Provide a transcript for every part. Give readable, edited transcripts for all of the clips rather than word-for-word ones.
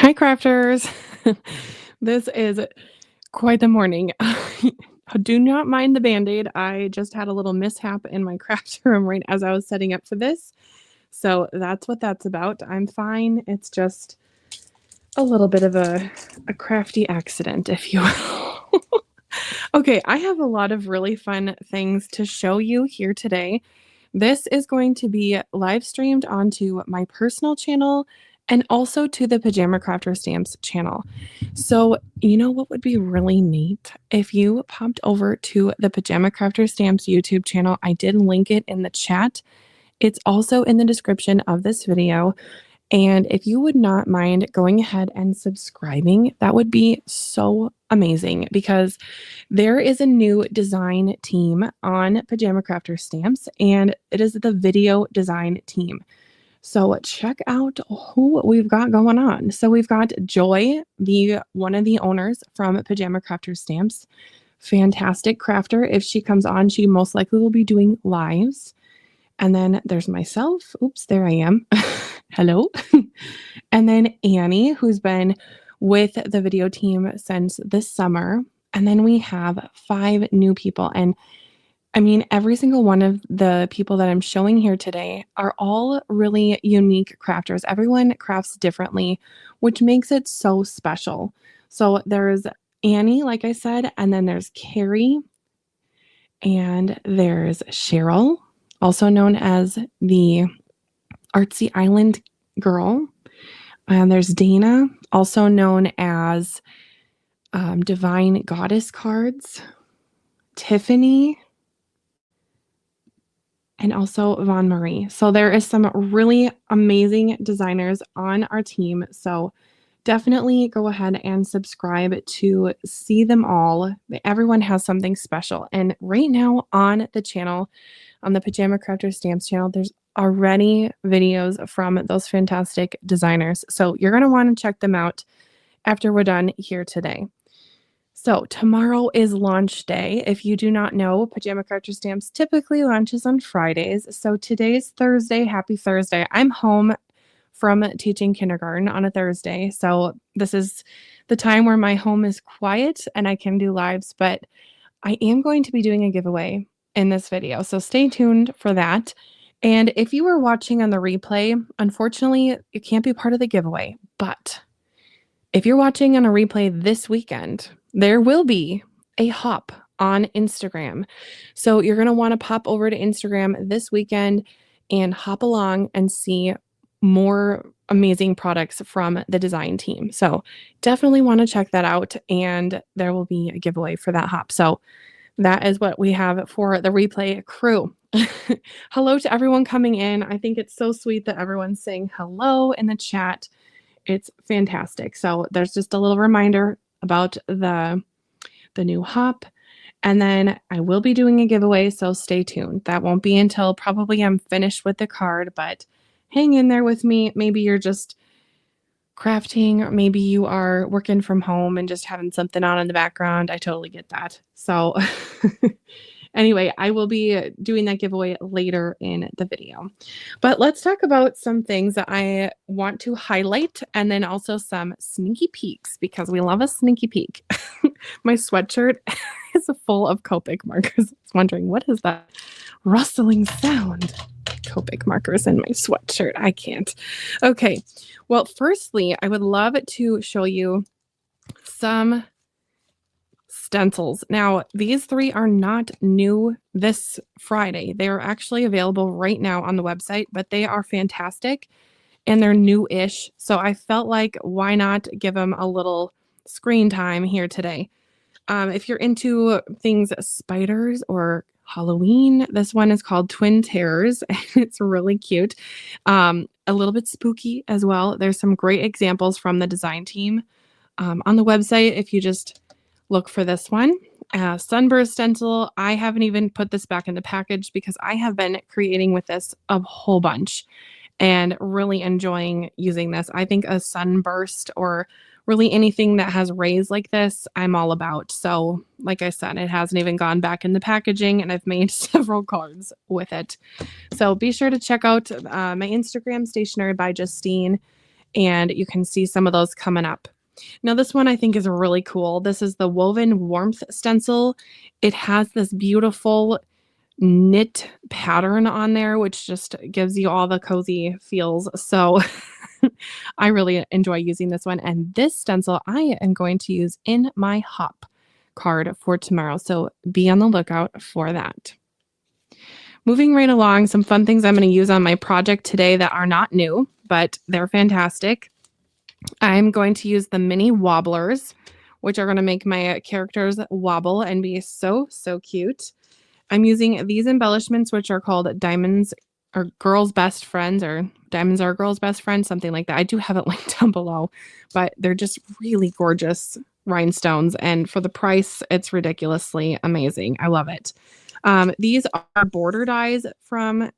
Hi, crafters. This is quite the morning. Do not mind the band-aid. I just had a little mishap in my craft room right as I was setting up for this. So that's what that's about. I'm fine. It's just a little bit of a crafty accident, if you will. Okay, I have a lot of really fun things to show you here today. This is going to be live streamed onto my personal channel and also to the Pajama Crafter Stamps channel. So, you know what would be really neat? If you popped over to the Pajama Crafter Stamps YouTube channel, I did link it in the chat. It's also in the description of this video. And if you would not mind going ahead and subscribing, that would be so amazing because there is a new design team on Pajama Crafter Stamps, and it is the video design team. So check out who we've got going on. So we've got Joy, the one of the owners from Pajama Crafter Stamps. Fantastic crafter. If she comes on, she most likely will be doing lives. And then there's myself. Oops, there I am. Hello. And then Annie, who's been with the video team since this summer. And then we have 5 new people. And I mean, every single one of the people that I'm showing here today are all really unique crafters. Everyone crafts differently, which makes it so special. So there's Annie, like I said, and then there's Carrie, and there's Cheryl, also known as the Artsy Island Girl. And there's Dana, also known as Divine Goddess Cards, Tiffany, and also Von Marie. So there is some really amazing designers on our team. So definitely go ahead and subscribe to see them all. Everyone has something special. And right now on the channel, on the Pajama Crafter Stamps channel, there's already videos from those fantastic designers. So you're going to want to check them out after we're done here today. So tomorrow is launch day. If you do not know, Pajama Crafter Stamps typically launches on Fridays. So today's Thursday. Happy Thursday. I'm home from teaching kindergarten on a Thursday. So this is the time where my home is quiet and I can do lives, but I am going to be doing a giveaway in this video. So stay tuned for that. And if you were watching on the replay, unfortunately, you can't be part of the giveaway. But if you're watching on a replay this weekend, there will be a hop on Instagram. So you're going to want to pop over to Instagram this weekend and hop along and see more amazing products from the design team. So definitely want to check that out, and there will be a giveaway for that hop. So that is what we have for the replay crew. Hello to everyone coming in. I think it's so sweet that everyone's saying hello in the chat. It's fantastic. So there's just a little reminder about the new hop. And then I will be doing a giveaway, so stay tuned. That won't be until probably I'm finished with the card, but hang in there with me. Maybe you're just crafting, or maybe you are working from home and just having something on in the background. I totally get that. So anyway, I will be doing that giveaway later in the video. But let's talk about some things that I want to highlight, and then also some sneaky peeks, because we love a sneaky peek. My sweatshirt is full of Copic markers. I was wondering, what is that rustling sound? Copic markers in my sweatshirt. I can't. Okay. Well, firstly, I would love to show you some stencils. Now, these 3 are not new this Friday. They are actually available right now on the website, but they are fantastic and they're new-ish. So I felt like, why not give them a little screen time here today? If you're into things spiders or Halloween, this one is called Twin Terrors. It's really cute. A little bit spooky as well. There's some great examples from the design team on the website. If you just look for this one, Sunburst stencil. I haven't even put this back in the package because I have been creating with this a whole bunch and really enjoying using this. I think a sunburst, or really anything that has rays like this, I'm all about. So like I said, it hasn't even gone back in the packaging, and I've made several cards with it. So be sure to check out my Instagram, Stationery by Justine. and you can see some of those coming up. Now, this one I think is really cool. This is the Woven Warmth stencil. It has this beautiful knit pattern on there, which just gives you all the cozy feels. So I really enjoy using this one. And this stencil I am going to use in my hop card for tomorrow. So be on the lookout for that. Moving right along, some fun things I'm going to use on my project today that are not new, but they're fantastic. I'm going to use the mini wobblers, which are going to make my characters wobble and be so, so cute. I'm using these embellishments, which are called Diamonds or Girls' Best Friends, or Diamonds Are Girls' Best Friends, something like that. I do have it linked down below, but they're just really gorgeous rhinestones. And for the price, it's ridiculously amazing. I love it. These are border dies from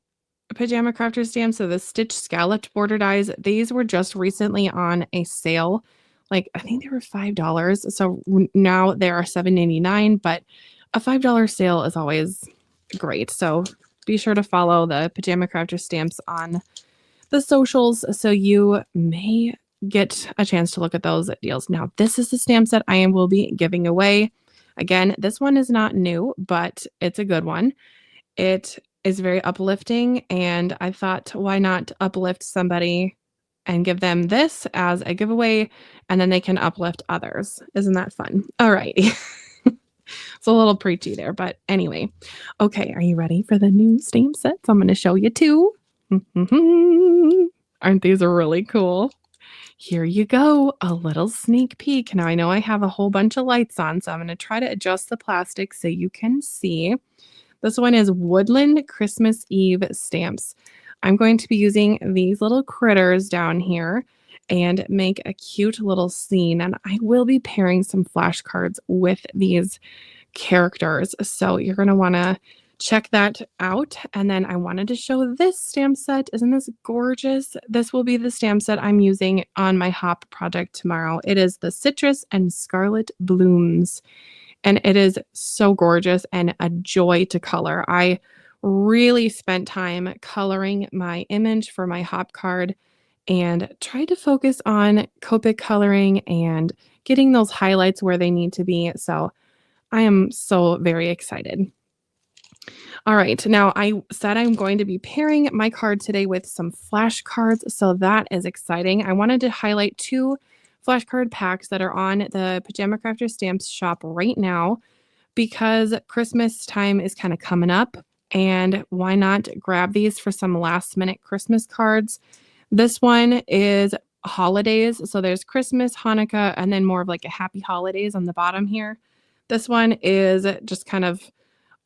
Pajama Crafter Stamps. So the Stitch Scalloped border dies, these were just recently on a sale. Like, I think they were $5. So now they are $7.99, but a $5 sale is always great. So be sure to follow the Pajama Crafter Stamps on the socials so you may get a chance to look at those deals. Now, this is the stamp set I will be giving away. Again, this one is not new, but it's a good one. It is very uplifting, and I thought, why not uplift somebody and give them this as a giveaway, and then they can uplift others. Isn't that fun? All right. It's a little preachy there, but anyway. Okay, are you ready for the new stamp sets? I'm going to show you two. Aren't these really cool? Here you go, a little sneak peek. Now, I know I have a whole bunch of lights on, so I'm going to try to adjust the plastic so you can see. This one is Woodland Christmas Eve stamps. I'm going to be using these little critters down here and make a cute little scene. And I will be pairing some flashcards with these characters. So you're going to want to check that out. And then I wanted to show this stamp set. Isn't this gorgeous? This will be the stamp set I'm using on my hop project tomorrow. It is the Citrus and Scarlet Blooms. And it is so gorgeous and a joy to color. I really spent time coloring my image for my hop card and tried to focus on Copic coloring and getting those highlights where they need to be. So I am so very excited. All right, now I said I'm going to be pairing my card today with some flashcards, so that is exciting. I wanted to highlight two flashcard packs that are on the Pajama Crafter Stamps shop right now because Christmas time is kind of coming up, and why not grab these for some last minute Christmas cards. This one is holidays, so there's Christmas, Hanukkah, and then more of like a happy holidays on the bottom here. This one is just kind of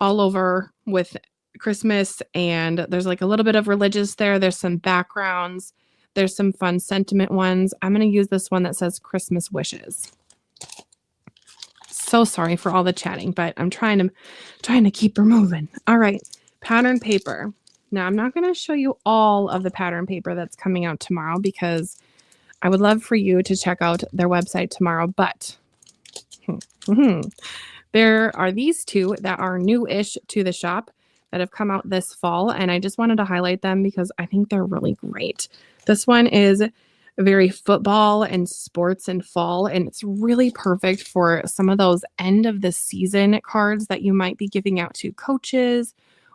all over with Christmas, and there's like a little bit of religious there. There's some backgrounds. There's some fun sentiment ones. I'm going to use this one that says Christmas wishes. So sorry for all the chatting, but I'm trying to keep her moving. All right, pattern paper. Now, I'm not going to show you all of the pattern paper that's coming out tomorrow because I would love for you to check out their website tomorrow, but there are these two that are new-ish to the shop that have come out this fall, and I just wanted to highlight them because I think they're really great. This one is very football and sports and fall, and it's really perfect for some of those end of the season cards that you might be giving out to coaches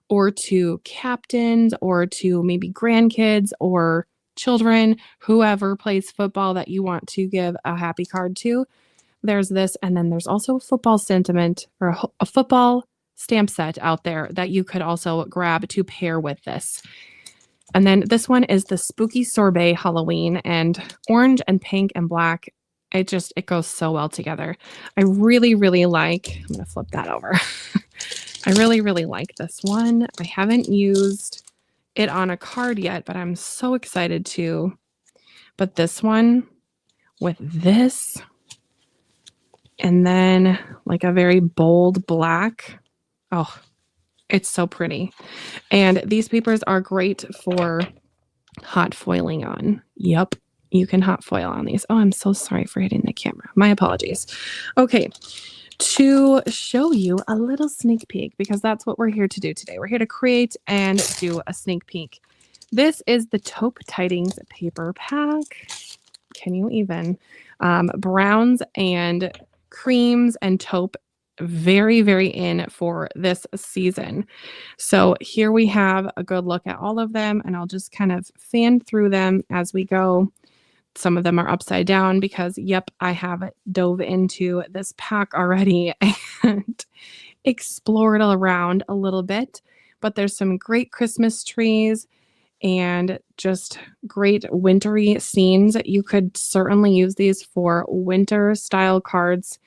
or to captains or to maybe grandkids or children, whoever plays football that you want to give a happy card to. There's this, and then there's also a football sentiment or a football stamp set out there that you could also grab to pair with this. And then this one is the Spooky Sorbet Halloween, and orange and pink and black. It goes so well together. I really, really like, I'm going to flip that over. I really, really like this one. I haven't used it on a card yet, but I'm so excited to. But this one with this, and then like a very bold black. Oh, it's so pretty. And these papers are great for hot foiling on. Yep, you can hot foil on these. Oh, I'm so sorry for hitting the camera. My apologies. Okay, to show you a little sneak peek, because that's what we're here to do today. We're here to create and do a sneak peek. This is the Taupe Tidings paper pack. Can you even? Browns and creams and taupe, very, very in for this season. So here we have a good look at all of them, and I'll just kind of fan through them as we go. Some of them are upside down because, yep, I have dove into this pack already and explored around a little bit. But there's some great Christmas trees and just great wintry scenes. You could certainly use these for winter style cards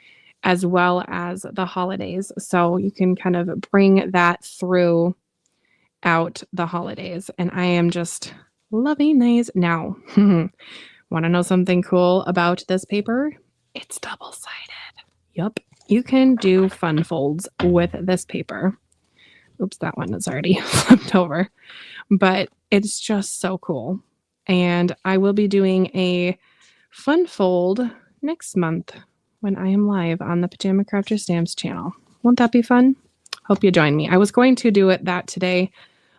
as well as the holidays. So you can kind of bring that through out the holidays. And I am just loving these now. Want to know something cool about this paper? It's double-sided. Yup. You can do fun folds with this paper. Oops, that one is already flipped over. But it's just so cool. And I will be doing a fun fold next month when I am live on the Pajama Crafter Stamps channel. Won't that be fun? Hope you join me. I was going to do that today,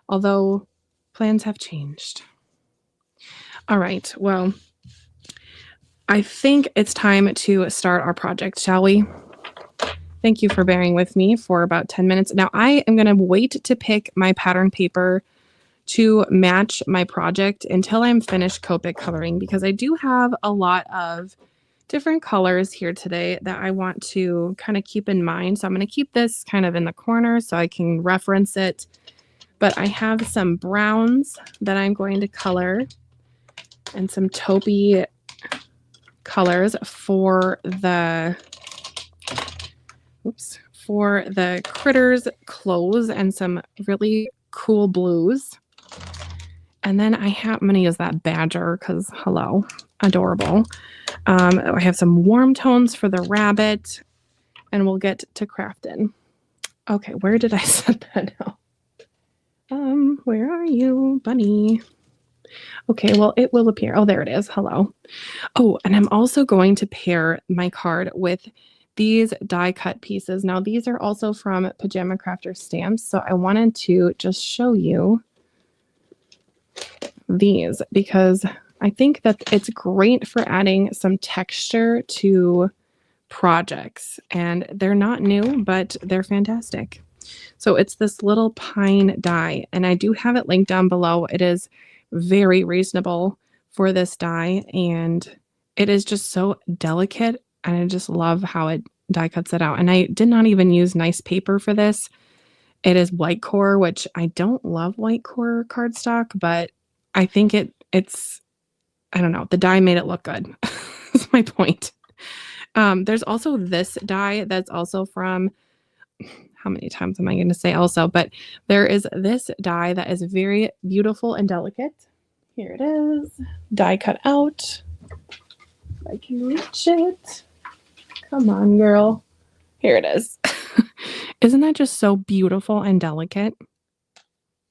although plans have changed. All right, well, I think it's time to start our project, shall we? Thank you for bearing with me for about 10 minutes. Now, I am going to wait to pick my pattern paper to match my project until I'm finished Copic coloring, because I do have a lot of different colors here today that I want to kind of keep in mind. So I'm going to keep this kind of in the corner so I can reference it. But I have some browns that I'm going to color and some taupey colors for the critters clothes, and some really cool blues. And then I'm going to use that badger because, hello, adorable. I have some warm tones for the rabbit, and we'll get to crafting. Okay, where did I set that now? Where are you, bunny? Okay, well, it will appear. Oh, there it is. Hello. Oh, and I'm also going to pair my card with these die cut pieces. Now, these are also from Pajama Crafter Stamps, so I wanted to just show you these because I think that it's great for adding some texture to projects, and they're not new, but they're fantastic. So it's this little pine die, and I do have it linked down below. It is very reasonable for this die, and it is just so delicate, and I just love how it die cuts it out. And I did not even use nice paper for this. It is white core, which I don't love white core cardstock, but I think it's I don't know, the die made it look good. That's my point. There's also this die that's also from, how many times am I going to say also? But there is this die that is very beautiful and delicate. Here it is. Die cut out. If I can reach it. Come on, girl. Here it is. Isn't that just so beautiful and delicate?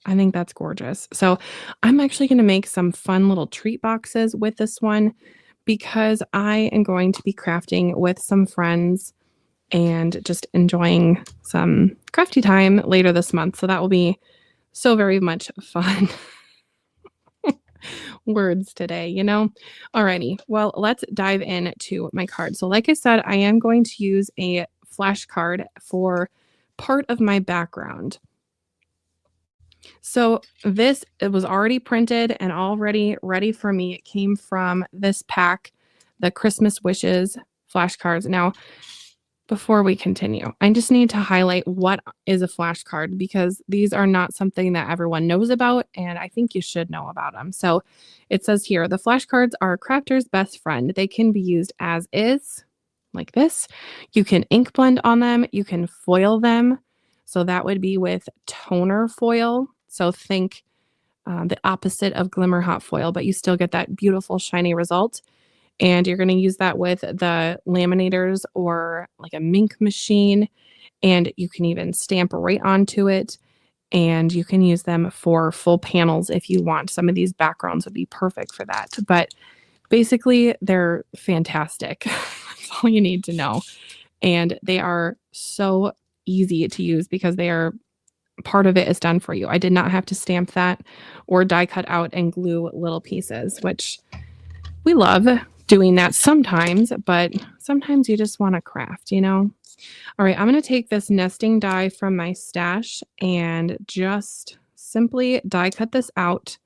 I think that's gorgeous. So I'm actually going to make some fun little treat boxes with this one because I am going to be crafting with some friends and just enjoying some crafty time later this month. So that will be so very much fun. Words today, you know? Alrighty, well, let's dive into my card. So like I said, I am going to use a flashcard for part of my background. So it was already printed and already ready for me. It came from this pack, the Christmas Wishes flashcards. Now, before we continue, I just need to highlight what is a flashcard because these are not something that everyone knows about, and I think you should know about them. So it says here, the flashcards are a crafter's best friend. They can be used as is, like this. You can ink blend on them. You can foil them. So that would be with toner foil. So think the opposite of glimmer hot foil, but you still get that beautiful shiny result. And you're going to use that with the laminators or like a Mink machine. And you can even stamp right onto it. And you can use them for full panels if you want. Some of these backgrounds would be perfect for that. But basically, they're fantastic. That's all you need to know. And they are so easy to use because part of it is done for you. I did not have to stamp that or die cut out and glue little pieces, which we love doing that sometimes, but sometimes you just want to craft, you know? All right, I'm going to take this nesting die from my stash and just simply die cut this out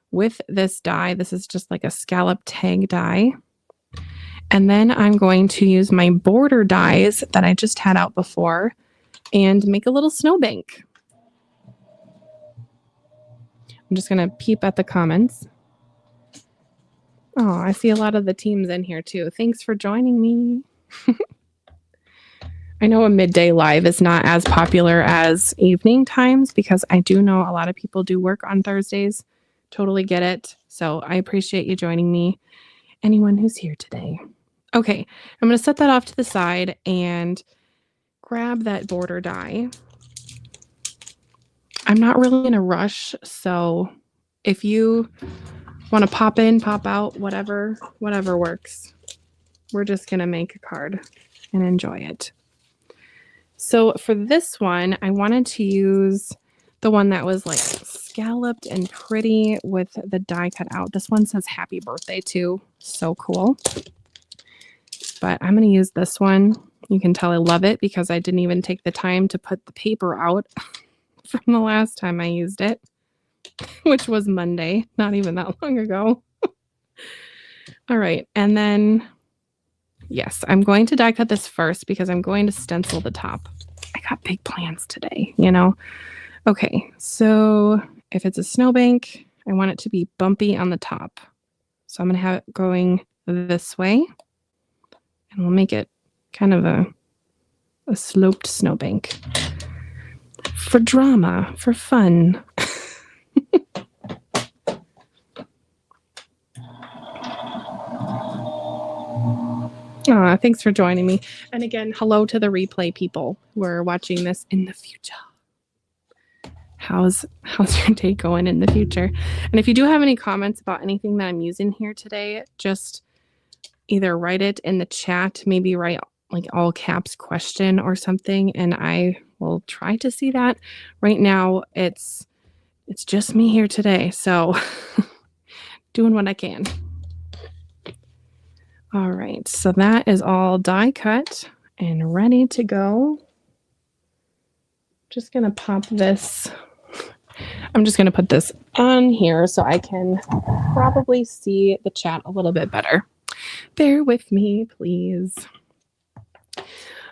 with this die. This is just like a scallop tag die. And then I'm going to use my border dies that I just had out before and make a little snowbank. I'm just going to peep at the comments. Oh, I see a lot of the teams in here too. Thanks for joining me. I know a midday live is not as popular as evening times because I do know a lot of people do work on Thursdays. Totally get it. So I appreciate you joining me. Anyone who's here today. Okay, I'm going to set that off to the side and grab that border die. I'm not really in a rush, so if you want to pop in, pop out, whatever works. We're just going to make a card and enjoy it. So for this one, I wanted to use the one that was like scalloped and pretty with the die cut out. This one says happy birthday too. So cool. But I'm going to use this one. You can tell I love it because I didn't even take the time to put the paper out from the last time I used it, which was Monday, not even that long ago. All right. And then, yes, I'm going to die cut this first because I'm going to stencil the top. I got big plans today, you know? Okay. So if it's a snowbank, I want it to be bumpy on the top. So I'm going to have it going this way. And we'll make it kind of a sloped snowbank. For drama, for fun. Thanks for joining me. And again, hello to the replay people who are watching this in the future. How's your day going in the future? And if you do have any comments about anything that I'm using here today, just either write it in the chat, maybe write like all caps question or something, and I will try to see that. Right now, it's just me here today, so doing what I can. All right, so that is all die cut and ready to go. Just gonna pop this. I'm just gonna put this on here so I can probably see the chat a little bit better. Bear with me, please.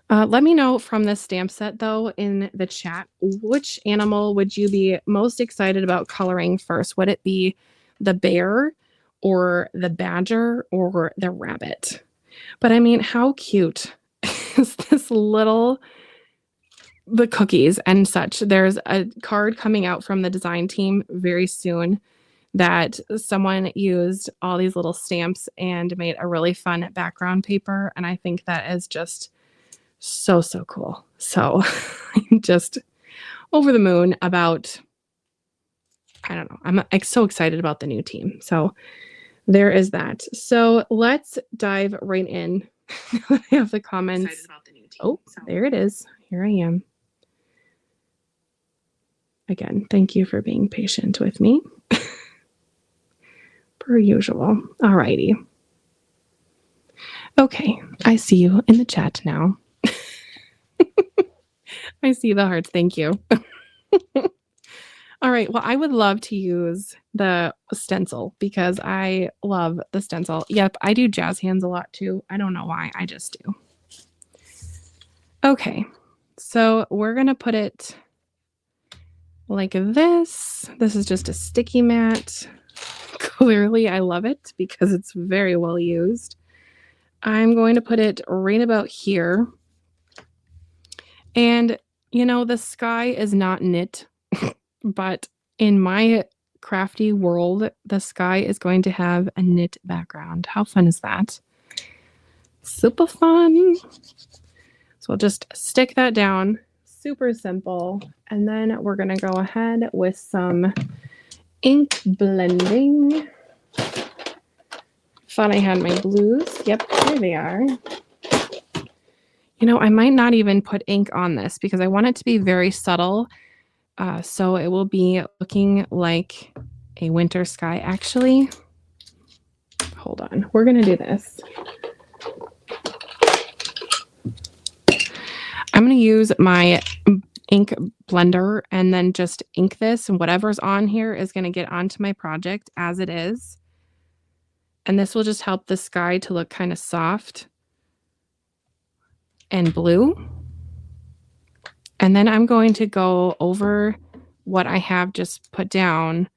Let me know from this stamp set, though, in the chat, which animal would you be most excited about coloring first? Would it be the bear or the badger or the rabbit? But I mean, how cute is this the cookies and such? There's a card coming out from the design team very soon that someone used all these little stamps and made a really fun background paper. And I think that is just so cool. So I'm just over the moon about, I don't know. I'm so excited about the new team. So there is that. So let's dive right in. I have the comments. About the new team, there it is. Here I am. Again, thank you for being patient with me. Per usual. All righty. Okay, I see you in the chat now. I see the hearts. Thank you. All right. Well, I would love to use the stencil because I love the stencil. Yep, I do jazz hands a lot too. I don't know why. I just do. Okay. So we're going to put it like this. This is just a sticky mat. Clearly, I love it because it's very well used. I'm going to put it right about here. And, you know, the sky is not knit, but in my crafty world, the sky is going to have a knit background. How fun is that? Super fun. So I'll just stick that down. Super simple. And then we're going to go ahead with some ink blending. Thought I had my blues. Yep, here they are. You know, I might not even put ink on this because I want it to be very subtle. So it will be looking like a winter sky. Actually, hold on. We're going to do this. I'm going to use my ink blender and then just ink this, and whatever's on here is going to get onto my project as it is. And this will just help the sky to look kind of soft and blue. And then I'm going to go over what I have just put down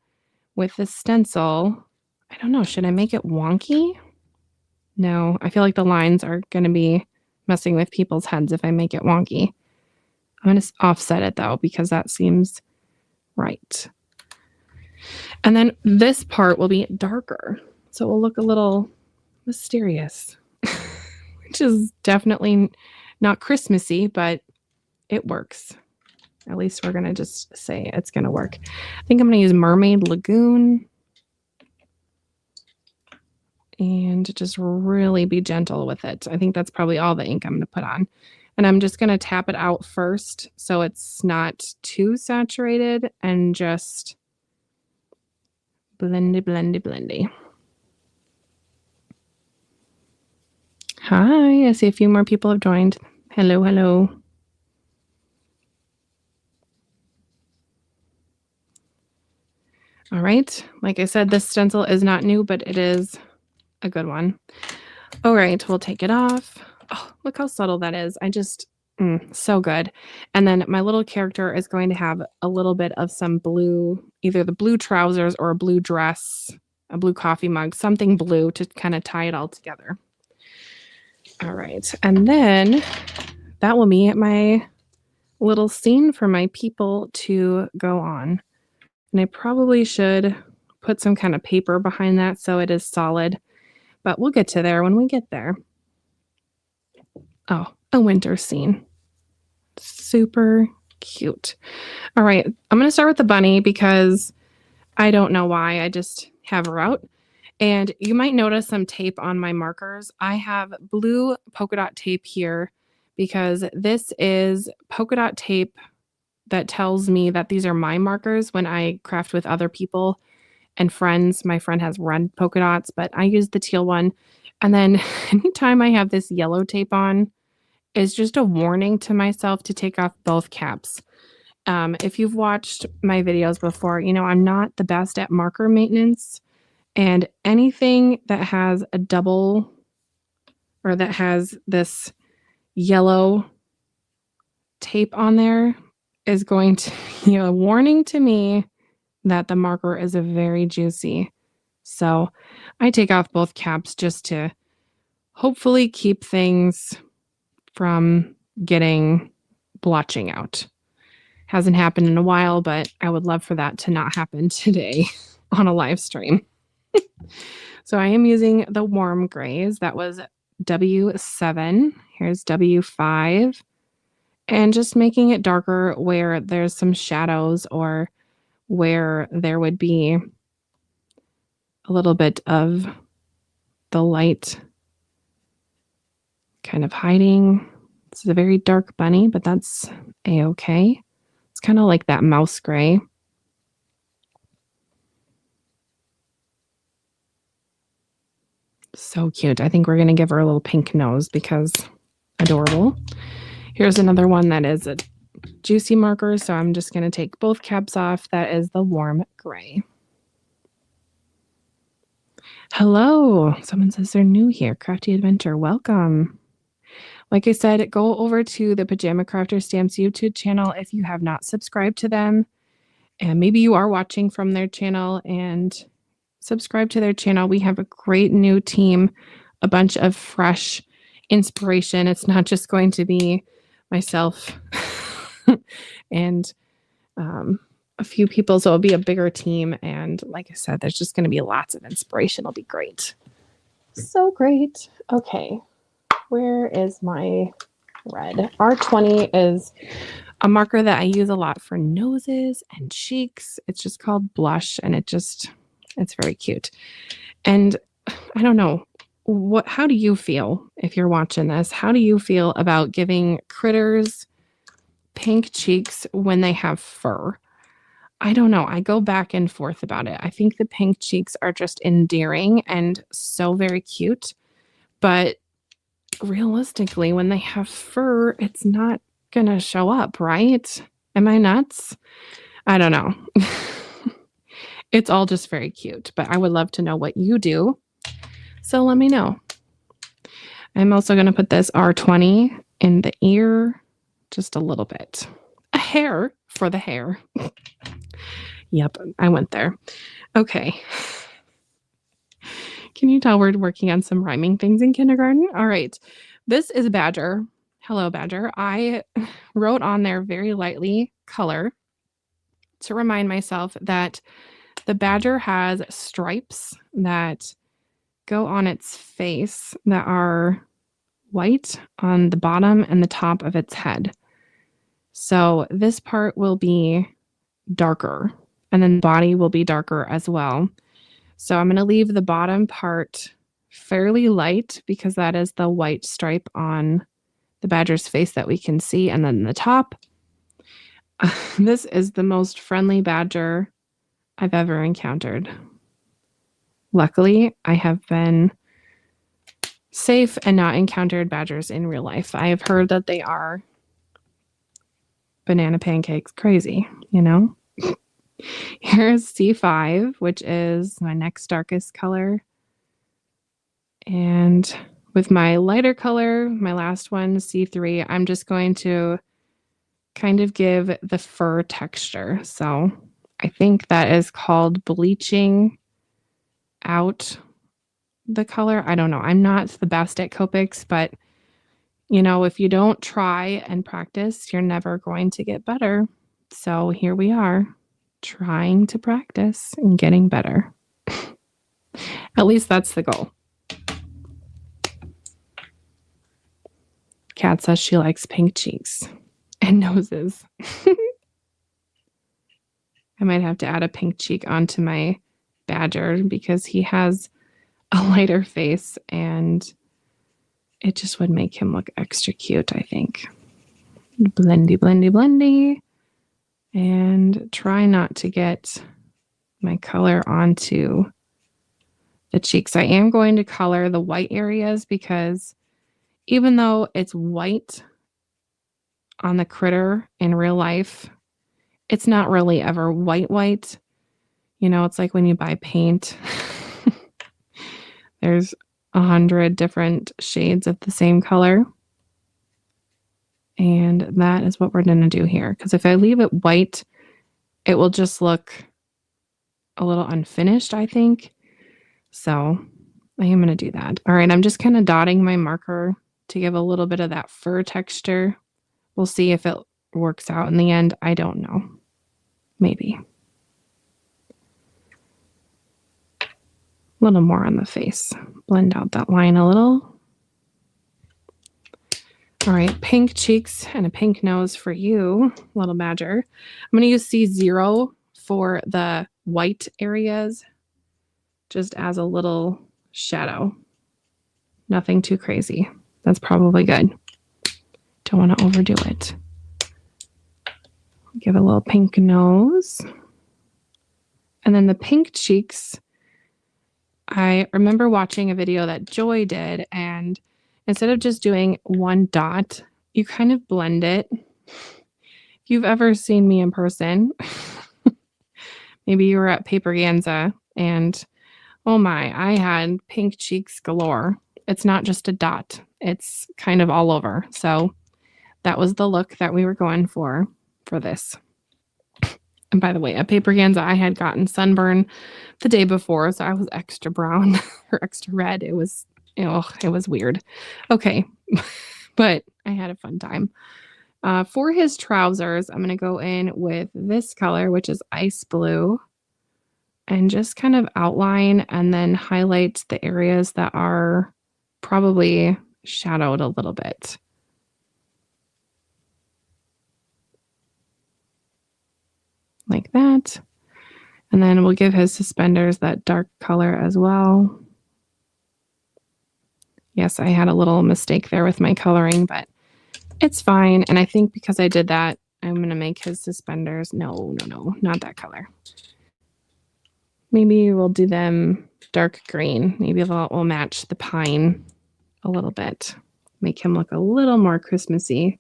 with the stencil. I don't know, should I make it wonky? No, I feel like the lines are going to be messing with people's heads if I make it wonky. I'm going to offset it though, because that seems right. And then this part will be darker, so it will look a little mysterious, which is definitely not Christmassy, but it works. At least we're going to just say it's going to work. I think I'm going to use Mermaid Lagoon and just really be gentle with it. I think that's probably all the ink I'm going to put on. And I'm just going to tap it out first so it's not too saturated, and just blendy, blendy, blendy. Hi, I see a few more people have joined. Hello, hello. All right, like I said, this stencil is not new, but it is a good one. All right, we'll take it off. Oh, look how subtle that is. I just, so good. And then my little character is going to have a little bit of some blue, either the blue trousers or a blue dress, a blue coffee mug, something blue to kind of tie it all together. All right, and then that will be my little scene for my people to go on. And I probably should put some kind of paper behind that so it is solid, but we'll get to there when we get there. Oh, a winter scene. Super cute. All right, I'm going to start with the bunny because I don't know why. I just have her out. And you might notice some tape on my markers. I have blue polka dot tape here because this is polka dot tape that tells me that these are my markers when I craft with other people and friends. My friend has red polka dots, but I use the teal one. And then anytime I have this yellow tape on, is just a warning to myself to take off both caps. If you've watched my videos before, you know I'm not the best at marker maintenance, and anything that has a double or that has this yellow tape on there is going to be a warning to me that the marker is very juicy. So I take off both caps just to hopefully keep things from getting blotching out. Hasn't happened in a while, but I would love for that to not happen today on a live stream. So I am using the warm grays. That was W7. Here's W5. And just making it darker where there's some shadows or where there would be a little bit of the light kind of hiding. This is a very dark bunny, but that's a-okay. It's kind of like that mouse gray. So cute. I think we're going to give her a little pink nose because adorable. Here's another one that is a juicy marker, so I'm just going to take both caps off. That is the warm gray. Hello. Someone says they're new here. Crafty Adventure. Welcome. Like I said, go over to the Pajama Crafter Stamps YouTube channel if you have not subscribed to them. And maybe you are watching from their channel, and subscribe to their channel. We have a great new team, a bunch of fresh inspiration. It's not just going to be myself and a few people, so it'll be a bigger team. And like I said, there's just going to be lots of inspiration. It'll be great. So great. Okay. Where is my red? R20 is a marker that I use a lot for noses and cheeks. It's just called Blush, and it's very cute. And I don't know, how do you feel if you're watching this? How do you feel about giving critters pink cheeks when they have fur? I don't know. I go back and forth about it. I think the pink cheeks are just endearing and so very cute. But realistically, when they have fur, it's not going to show up, right? Am I nuts? I don't know. It's all just very cute, but I would love to know what you do. So let me know. I'm also going to put this R20 in the ear, just a little bit. A hair for the hair. Yep, I went there. Okay. Can you tell we're working on some rhyming things in kindergarten? All right. This is Badger. Hello, Badger. I wrote on there very lightly color to remind myself that the Badger has stripes that go on its face that are white on the bottom and the top of its head. So this part will be darker, and then the body will be darker as well. So I'm going to leave the bottom part fairly light because that is the white stripe on the Badger's face that we can see. And then the top, this is the most friendly Badger I've ever encountered. Luckily, I have been safe and not encountered Badgers in real life. I have heard that they are banana pancakes crazy, you know? Here's C5, which is my next darkest color. And with my lighter color, my last one, C3, I'm just going to kind of give the fur texture. So I think that is called bleaching out the color. I don't know. I'm not the best at Copics, but you know, if you don't try and practice, you're never going to get better. So here we are, trying to practice and getting better. At least that's the goal. Kat says she likes pink cheeks and noses. I might have to add a pink cheek onto my Badger because he has a lighter face and it just would make him look extra cute, I think. Blendy, blendy, blendy. And try not to get my color onto the cheeks. I am going to color the white areas because even though it's white on the critter in real life, it's not really ever white. You know, it's like when you buy paint. There's 100 different shades of the same color. And that is what we're going to do here. Because if I leave it white, it will just look a little unfinished, I think. So I am going to do that. All right, I'm just kind of dotting my marker to give a little bit of that fur texture. We'll see if it works out in the end. I don't know. Maybe. A little more on the face. Blend out that line a little. All right, pink cheeks and a pink nose for you, little Badger. I'm going to use C0 for the white areas, just as a little shadow. Nothing too crazy. That's probably good. Don't want to overdo it. Give a little pink nose. And then the pink cheeks, I remember watching a video that Joy did, and instead of just doing one dot, you kind of blend it. If you've ever seen me in person, maybe you were at Paper Ganza, and oh my, I had pink cheeks galore. It's not just a dot. It's kind of all over. So that was the look that we were going for this. And by the way, at Paper Ganza, I had gotten sunburn the day before, so I was extra brown or extra red. It was weird. Okay, but I had a fun time. For his trousers, I'm going to go in with this color, which is ice blue, and just kind of outline and then highlight the areas that are probably shadowed a little bit. Like that. And then we'll give his suspenders that dark color as well. Yes, I had a little mistake there with my coloring, but it's fine. And I think because I did that I'm going to make his suspenders. No, not that color. Maybe we'll do them dark green. Maybe we'll match the pine a little bit. Make him look a little more Christmassy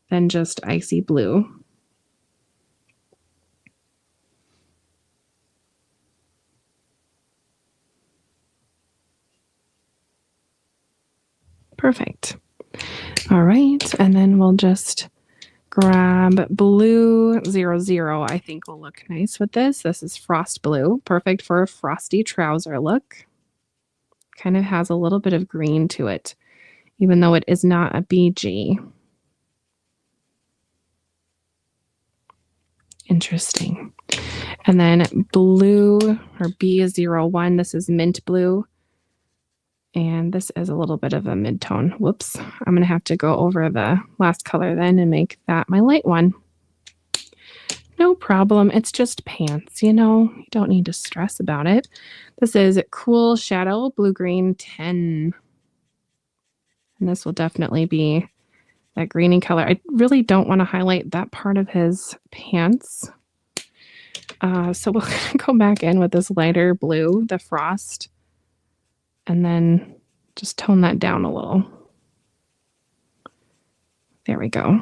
than just icy blue. Perfect. All right, and then we'll just grab blue 00. I think will look nice with this. This is frost blue, perfect for a frosty trouser look. Kind of has a little bit of green to it, even though it is not a BG. Interesting. And then blue or B01, this is mint blue. And this is a little bit of a mid-tone. Whoops. I'm going to have to go over the last color then and make that my light one. No problem. It's just pants, you know. You don't need to stress about it. This is Cool Shadow Blue-Green 10. And this will definitely be that greeny color. I really don't want to highlight that part of his pants. So we'll go back in with this lighter blue, the frost. And then just tone that down a little. There we go.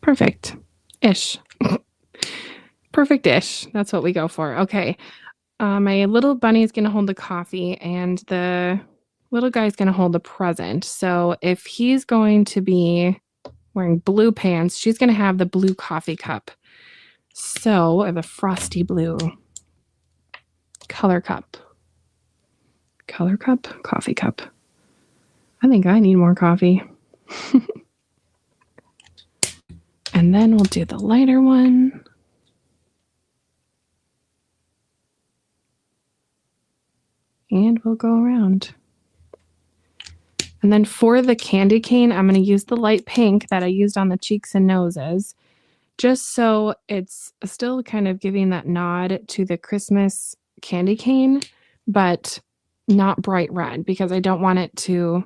Perfect-ish. Perfect-ish. That's what we go for. Okay. My little bunny is going to hold the coffee and the little guy is going to hold the present. So if he's going to be wearing blue pants, she's going to have the blue coffee cup. So I have a frosty blue color cup. Color cup? Coffee cup. I think I need more coffee. And then we'll do the lighter one. And we'll go around. And then for the candy cane, I'm going to use the light pink that I used on the cheeks and noses, just so it's still kind of giving that nod to the Christmas candy cane, but not bright red, because I don't want it to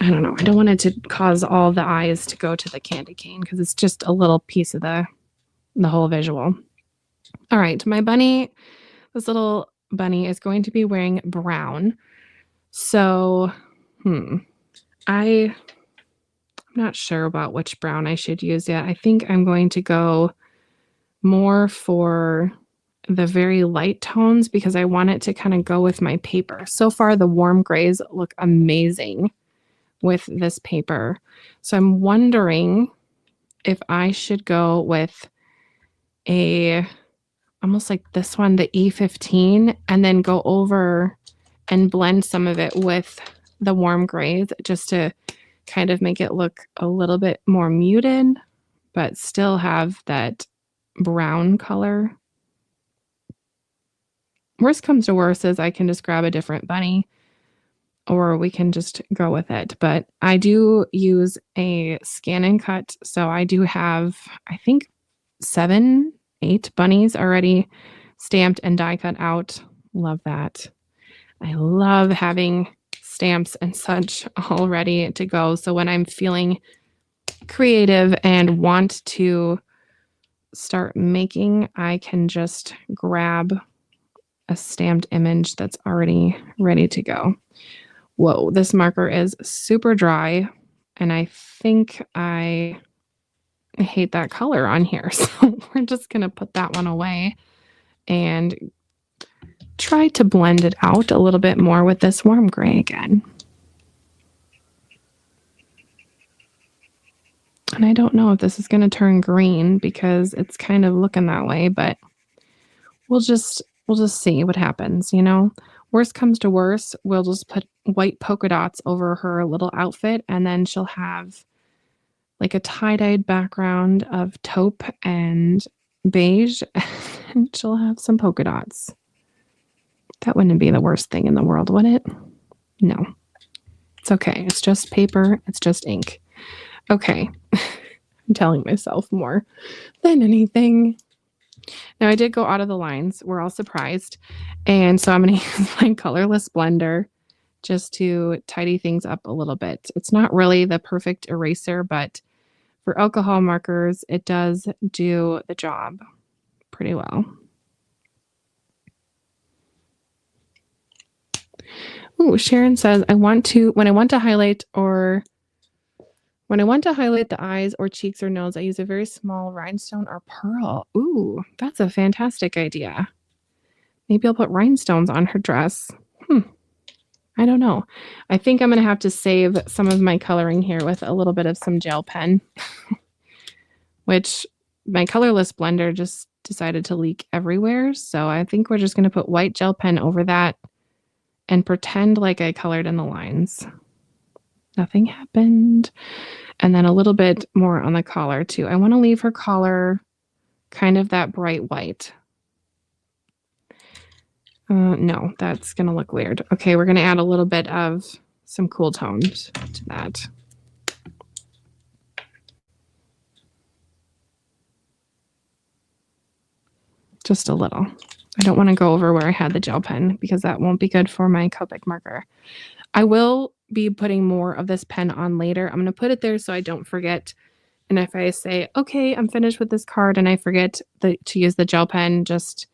I don't know. I don't want it to cause all the eyes to go to the candy cane, because it's just a little piece of the whole visual. All right, my bunny, this little bunny is going to be wearing brown. So, I'm not sure about which brown I should use yet. I think I'm going to go more for the very light tones because I want it to kind of go with my paper. So far, the warm grays look amazing with this paper. So I'm wondering if I should go with almost like this one, the E15, and then go over and blend some of it with the warm grays just to kind of make it look a little bit more muted, but still have that brown color. Worst comes to worst is I can just grab a different bunny, or we can just go with it. But I do use a scan and cut. So I do have, I think, 7, 8 bunnies already stamped and die cut out. Love that. I love having stamps and such all ready to go. So when I'm feeling creative and want to start making, I can just grab a stamped image that's already ready to go. Whoa, this marker is super dry, and I think I hate that color on here. So we're just going to put that one away and try to blend it out a little bit more with this warm gray again. And I don't know if this is going to turn green because it's kind of looking that way, but we'll just see what happens, you know. Worst comes to worst, we'll just put white polka dots over her little outfit, and then she'll have like a tie-dyed background of taupe and beige, and she'll have some polka dots. That wouldn't be the worst thing in the world, would it? No. It's okay. It's just paper. It's just ink. Okay. I'm telling myself more than anything. Now, I did go out of the lines. We're all surprised. And so I'm going to use my colorless blender just to tidy things up a little bit. It's not really the perfect eraser, but for alcohol markers, it does do the job pretty well. Ooh, Sharon says, when I want to highlight the eyes or cheeks or nose, I use a very small rhinestone or pearl. Ooh, that's a fantastic idea. Maybe I'll put rhinestones on her dress. I don't know. I think I'm going to have to save some of my coloring here with a little bit of some gel pen, which my colorless blender just decided to leak everywhere. So I think we're just going to put white gel pen over that and pretend like I colored in the lines. Nothing happened. And then a little bit more on the collar too. I want to leave her collar kind of that bright white. No, that's going to look weird. Okay, we're going to add a little bit of some cool tones to that. Just a little. I don't want to go over where I had the gel pen because that won't be good for my Copic marker. I will be putting more of this pen on later. I'm going to put it there so I don't forget. And if I say, okay, I'm finished with this card and I forget to use the gel pen, just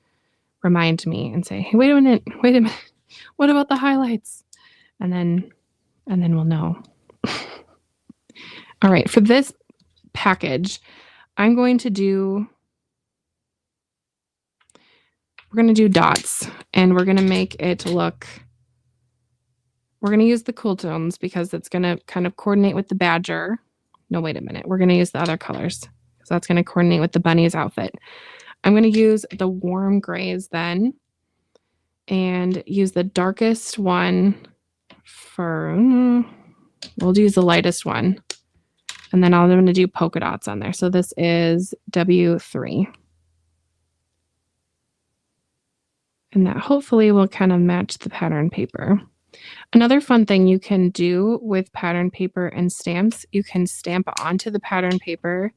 remind me and say, hey, wait a minute. What about the highlights? And then we'll know. All right, for this package, we're going to do dots, and we're going to make it look, we're going to use the cool tones because it's going to kind of coordinate with the badger. No, wait a minute. We're going to use the other colors because that's going to coordinate with the bunny's outfit. I'm going to use the warm grays then and use the darkest one we'll use the lightest one. And then I'm going to do polka dots on there. So this is W3. And that hopefully will kind of match the pattern paper. Another fun thing you can do with pattern paper and stamps, you can stamp onto the pattern paper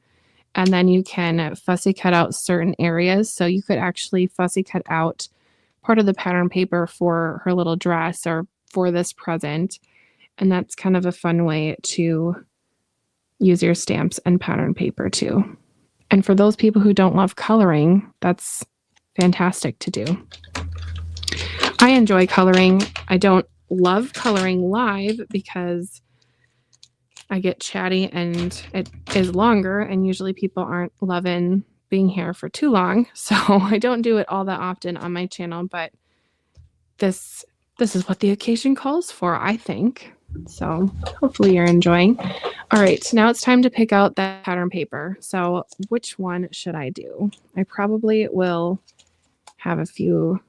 and then you can fussy cut out certain areas. So you could actually fussy cut out part of the pattern paper for her little dress or for this present. And that's kind of a fun way to use your stamps and pattern paper too. And for those people who don't love coloring, that's fantastic to do. I enjoy coloring. I don't love coloring live because I get chatty and it is longer, and usually people aren't loving being here for too long. So I don't do it all that often on my channel, but this is what the occasion calls for, I think. So hopefully you're enjoying. All right, now it's time to pick out that pattern paper. So which one should I do? I probably will have a few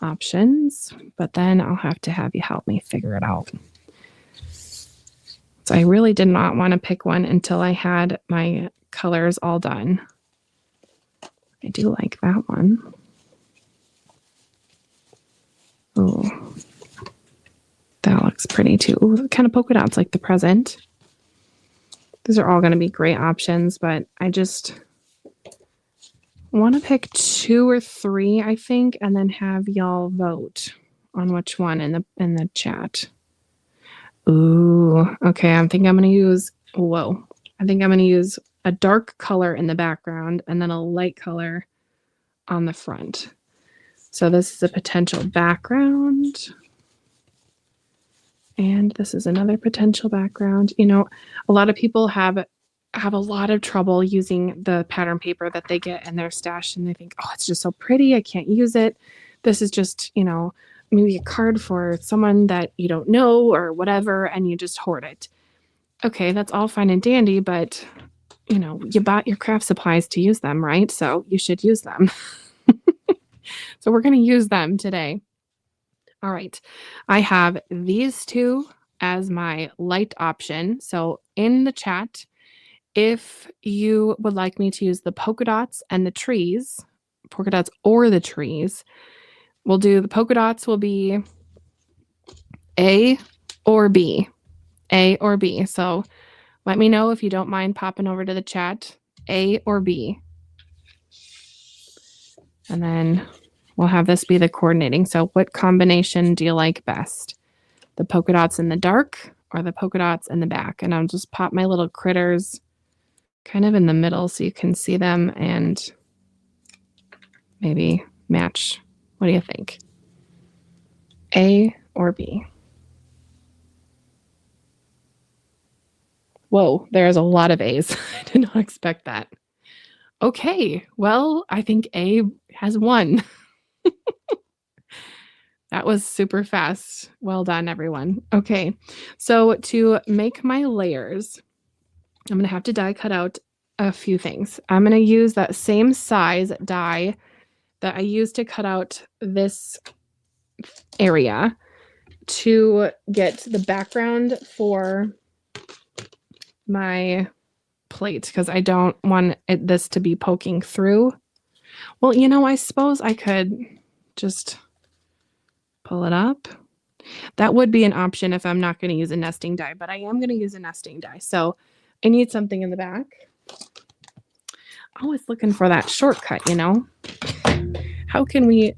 options, but then I'll have to have you help me figure it out. So I really did not want to pick one until I had my colors all done. I do like that one. Oh, that looks pretty too. Ooh, kind of polka dots like the present. These are all going to be great options, but I just want to pick 2 or 3, I think, and then have y'all vote on which one in the chat. Ooh, okay. I think I'm going to use a dark color in the background and then a light color on the front. So this is a potential background. And this is another potential background. You know, a lot of people have a lot of trouble using the pattern paper that they get in their stash, and they think, oh, it's just so pretty, I can't use it. This is just, you know, maybe a card for someone that you don't know or whatever, and you just hoard it. Okay, that's all fine and dandy, but you know, you bought your craft supplies to use them, right? So you should use them. So we're going to use them today. All right, I have these 2 as my light option. So in the chat, if you would like me to use the polka dots and the trees, polka dots or the trees, we'll do the polka dots will be A or B. A or B. So let me know if you don't mind popping over to the chat, A or B. And then we'll have this be the coordinating. So what combination do you like best? the polka dots in the dark or the polka dots in the back. And I'll just pop my little critters kind of in the middle so you can see them and maybe match. What do you think? A or B? Whoa, there's a lot of A's. I did not expect that. Okay, well, I think A has won. That was super fast. Well done, everyone. Okay, so to make my layers, I'm going to have to die cut out a few things. I'm going to use that same size die that I used to cut out this area to get the background for my plate because I don't want this to be poking through. Well, you know, I suppose I could just pull it up. That would be an option if I'm not going to use a nesting die, but I am going to use a nesting die. So I need something in the back. Always looking for that shortcut, you know? How can we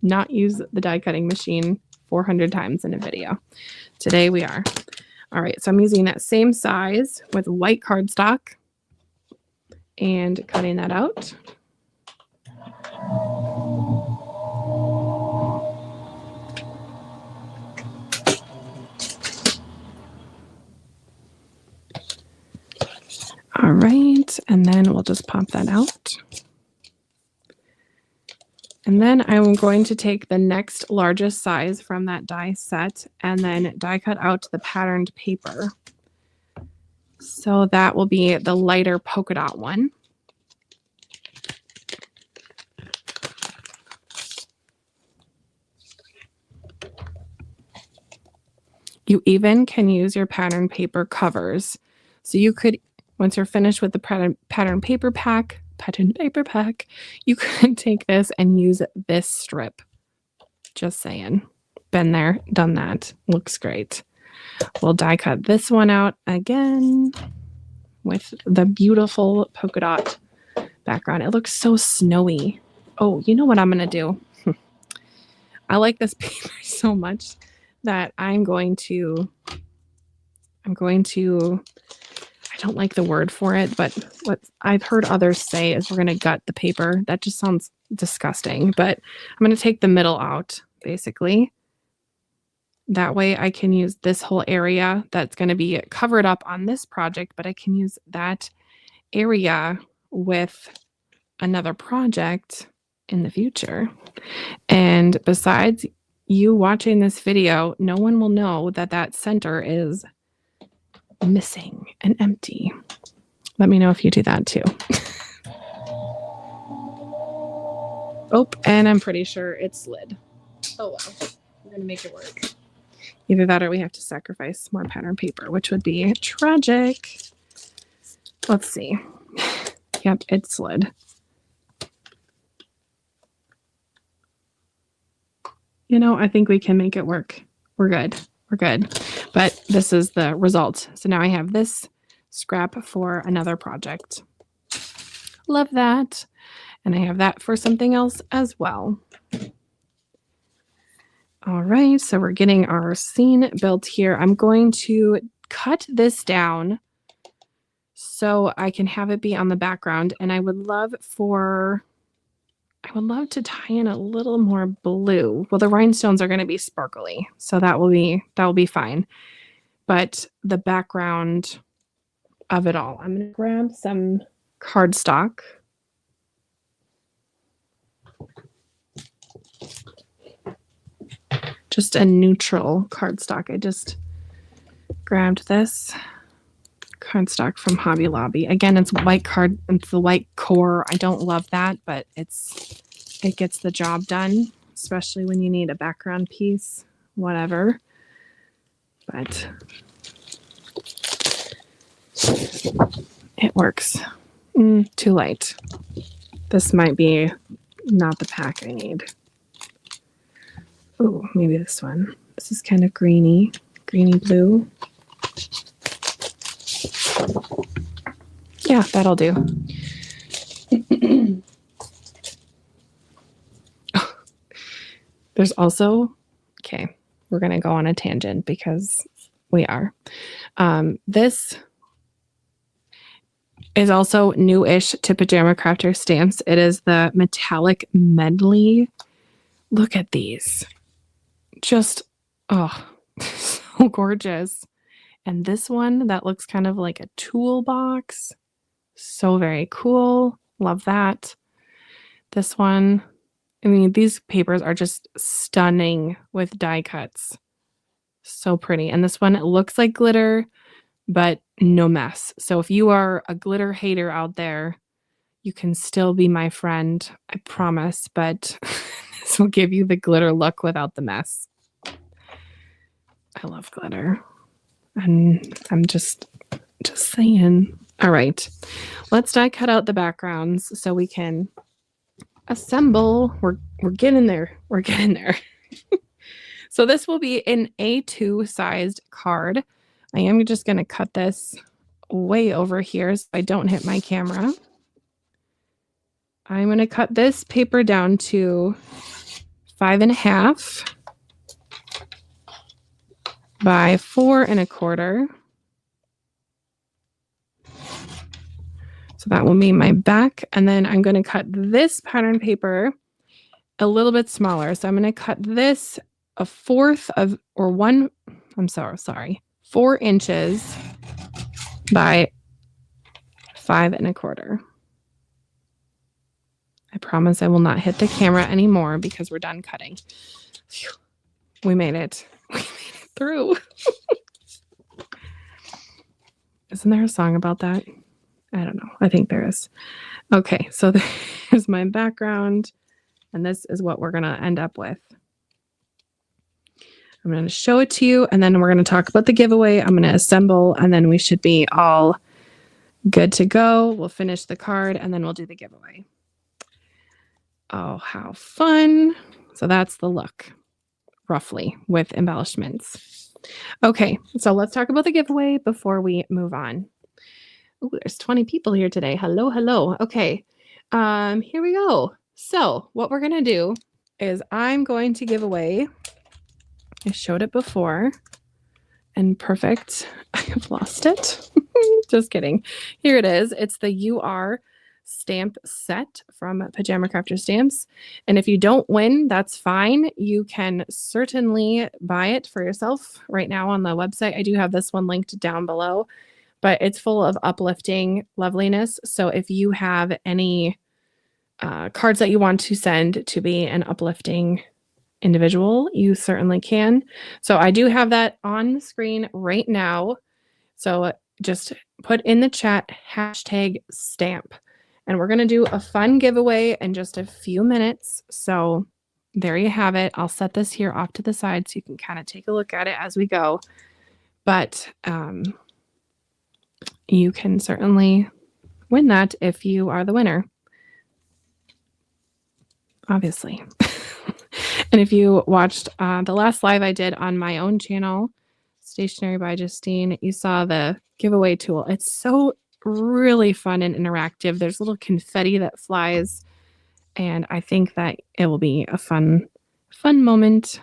not use the die cutting machine 400 times in a video? Today we are. All right, so I'm using that same size with white cardstock and cutting that out. All right, and then we'll just pop that out. And then I'm going to take the next largest size from that die set and then die cut out the patterned paper. So that will be the lighter polka dot one. You even can use your pattern paper covers. So you could, once you're finished with the pattern paper pack, you could take this and use this strip. Just saying. Been there, done that. Looks great. We'll die cut this one out again with the beautiful polka dot background. It looks so snowy. Oh, you know what I'm going to do? I like this paper so much that I'm going to, I don't like the word for it, but what I've heard others say is we're going to gut the paper. That just sounds disgusting, but I'm going to take the middle out, basically. That way I can use this whole area that's going to be covered up on this project, but I can use that area with another project in the future. And besides you watching this video, no one will know that that center is missing and empty. Let me know if you do that too. Oh, and I'm pretty sure it slid. Oh well, we're gonna make it work. Either that or we have to sacrifice more pattern paper, which would be tragic. Let's see. Yep, it slid. You know, I think we can make it work. We're good. We're good. But this is the result. So now I have this scrap for another project. Love that. And I have that for something else as well. All right, so we're getting our scene built here. I'm going to cut this down so I can have it be on the background. And I would love to tie in a little more blue. Well, the rhinestones are going to be sparkly, so that will be fine. But the background of it all, I'm going to grab some cardstock. Just a neutral cardstock. I just grabbed this cardstock from Hobby Lobby. Again, it's it's the white core. I don't love that, but it gets the job done, especially when you need a background piece, whatever. But it works. Too light. This might be not the pack I need. Oh, maybe this one. This is kind of greeny blue. Yeah, that'll do. There's also, okay, we're going to go on a tangent because we are. This is also new-ish to Pajama Crafter stamps. It is the metallic medley. Look at these. Just, oh, so gorgeous. And this one that looks kind of like a toolbox. So very cool. Love that. This one, I mean, these papers are just stunning with die cuts. So pretty. And this one, it looks like glitter, but no mess. So if you are a glitter hater out there, you can still be my friend, I promise, but this will give you the glitter look without the mess. I love glitter. And I'm just saying. All right, let's die cut out the backgrounds so we can assemble. We're getting there. We're getting there. So this will be an A2 sized card. I am just going to cut this way over here so I don't hit my camera. I'm going to cut this paper down to 5.5 by 4.25. So that will be my back. And then I'm going to cut this pattern paper a little bit smaller. So I'm going to cut this a fourth of, or one, I'm sorry, 4 inches by 5.25. I promise I will not hit the camera anymore because we're done cutting. Phew. We made it. We made it through. Isn't there a song about that? I don't know. I think there is. Okay, so there's my background, and this is what we're going to end up with. I'm going to show it to you, and then we're going to talk about the giveaway. I'm going to assemble, and then we should be all good to go. We'll finish the card, and then we'll do the giveaway. Oh, how fun. So that's the look, roughly, with embellishments. Okay, so let's talk about the giveaway before we move on. Oh, there's 20 people here today. Hello, hello. Okay, here we go. So what we're going to do is I'm going to give away, I showed it before, and perfect. I have lost it. Just kidding. Here it is. It's the UR stamp set from Pajama Crafter Stamps. And if you don't win, that's fine. You can certainly buy it for yourself right now on the website. I do have this one linked down below, but it's full of uplifting loveliness. So if you have any cards that you want to send to be an uplifting individual, you certainly can. So I do have that on the screen right now. So just put in the chat #stamp. And we're going to do a fun giveaway in just a few minutes. So there you have it. I'll set this here off to the side so you can kind of take a look at it as we go. But you can certainly win that if you are the winner. Obviously. And if you watched the last live I did on my own channel, Stationery by Justine, you saw the giveaway tool. It's so really fun and interactive. There's little confetti that flies, and I think that it will be a fun moment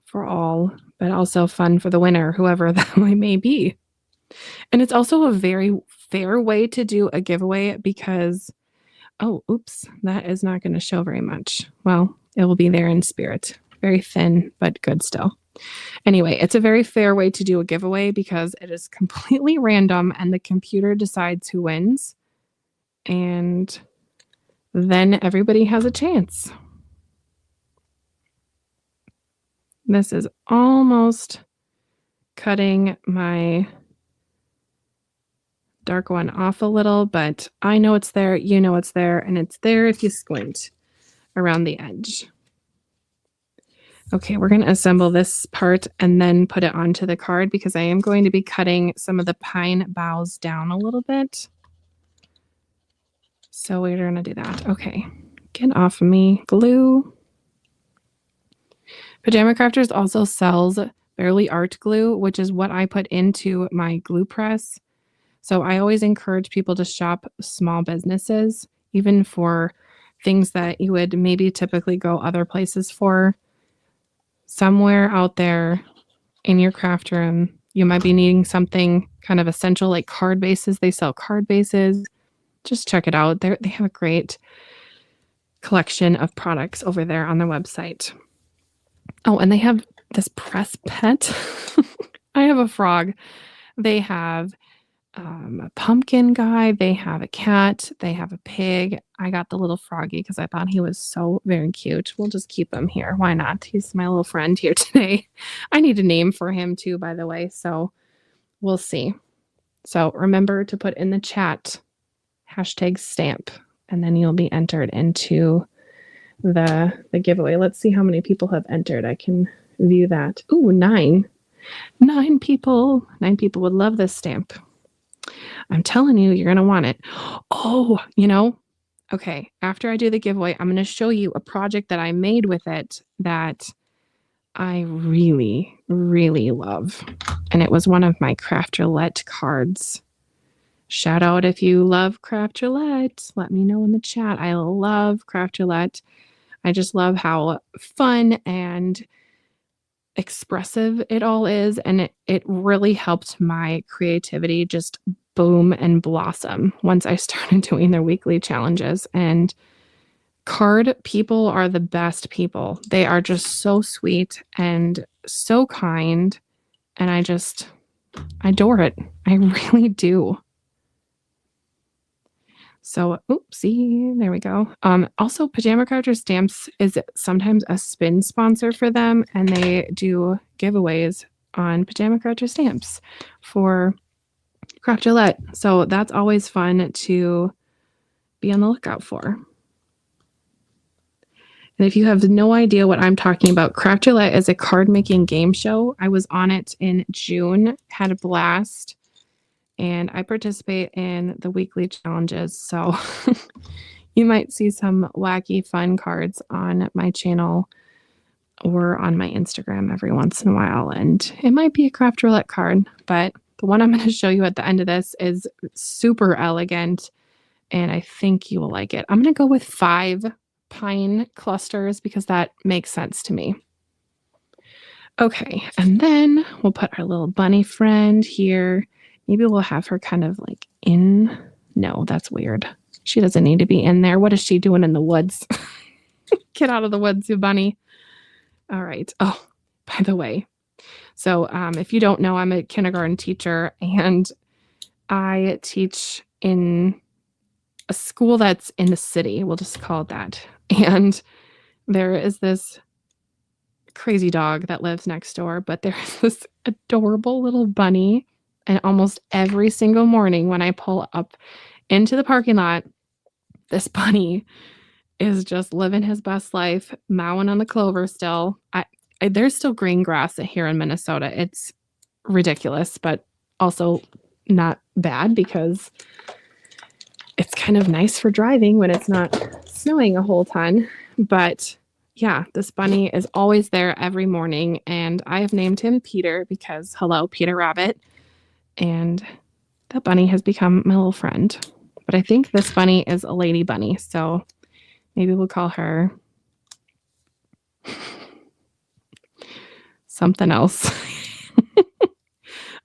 for all, but also fun for the winner, whoever that may be. And it's also a very fair way to do a giveaway because, oh, oops, that is not going to show very much. Well, it will be there in spirit. Very thin, but good still. Anyway, it's a very fair way to do a giveaway because it is completely random and the computer decides who wins. And then everybody has a chance. This is almost cutting my dark one off a little, but I know it's there, you know it's there, and it's there if you squint around the edge. Okay, we're going to assemble this part and then put it onto the card because I am going to be cutting some of the pine boughs down a little bit. So we're going to do that. Okay, get off of me. Glue. Pajama Crafters also sells Barely Art glue, which is what I put into my glue press. So I always encourage people to shop small businesses, even for things that you would maybe typically go other places for. Somewhere out there, in your craft room. You might be needing something kind of essential like card bases. They sell card bases. Just check it out. They have a great collection of products over there on their website. Oh, and they have this press pet. I have a frog. They have a pumpkin guy. They have a cat. They have a pig. I got the little froggy because I thought he was so very cute. We'll just keep him here. Why not? He's my little friend here today. I need a name for him too, by the way. So we'll see. So remember to put in the chat #stamp, and then you'll be entered into the giveaway. Let's see how many people have entered. I can view that. Ooh, 9. 9 people. 9 people would love this stamp. I'm telling you, you're going to want it. Oh, okay. After I do the giveaway, I'm going to show you a project that I made with it that I really, really love. And it was one of my Craft Roulette cards. Shout out if you love Craft Roulette. Let me know in the chat. I love Craft Roulette. I just love how fun and expressive it all is. And it really helped my creativity just boom and blossom once I started doing their weekly challenges. And card people are the best people. They are just so sweet and so kind. And I adore it. I really do. So, oopsie, there we go. Also, Pajama Crafter Stamps is sometimes a spin sponsor for them, and they do giveaways on Pajama Crafter Stamps for Craft Roulette. So that's always fun to be on the lookout for. And if you have no idea what I'm talking about, Craft Roulette is a card making game show. I was on it in June, had a blast. And I participate in the weekly challenges. So you might see some wacky fun cards on my channel or on my Instagram every once in a while. And it might be a Craft Roulette card, but the one I'm going to show you at the end of this is super elegant. And I think you will like it. I'm going to go with 5 pine clusters because that makes sense to me. Okay, and then we'll put our little bunny friend here. Maybe we'll have her kind of like in. No, that's weird. She doesn't need to be in there. What is she doing in the woods? Get out of the woods, you bunny. All right. Oh, by the way. So if you don't know, I'm a kindergarten teacher and I teach in a school that's in the city. We'll just call it that. And there is this crazy dog that lives next door, but there's this adorable little bunny. And almost every single morning when I pull up into the parking lot, this bunny is just living his best life, mowing on the clover still. There's still green grass here in Minnesota. It's ridiculous, but also not bad because it's kind of nice for driving when it's not snowing a whole ton. But yeah, this bunny is always there every morning, and I have named him Peter because, hello, Peter Rabbit. And that bunny has become my little friend. But I think this bunny is a lady bunny, so maybe we'll call her something else.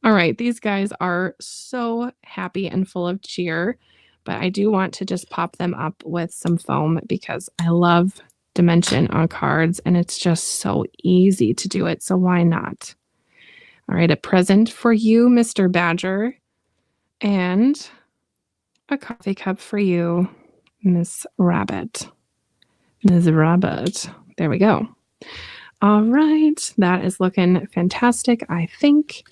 All right, these guys are so happy and full of cheer, but I do want to just pop them up with some foam because I love dimension on cards, and it's just so easy to do it, so why not? All right, a present for you, Mr. Badger, and a coffee cup for you, Miss Rabbit. Ms. Rabbit. There we go. All right, that is looking fantastic, I think.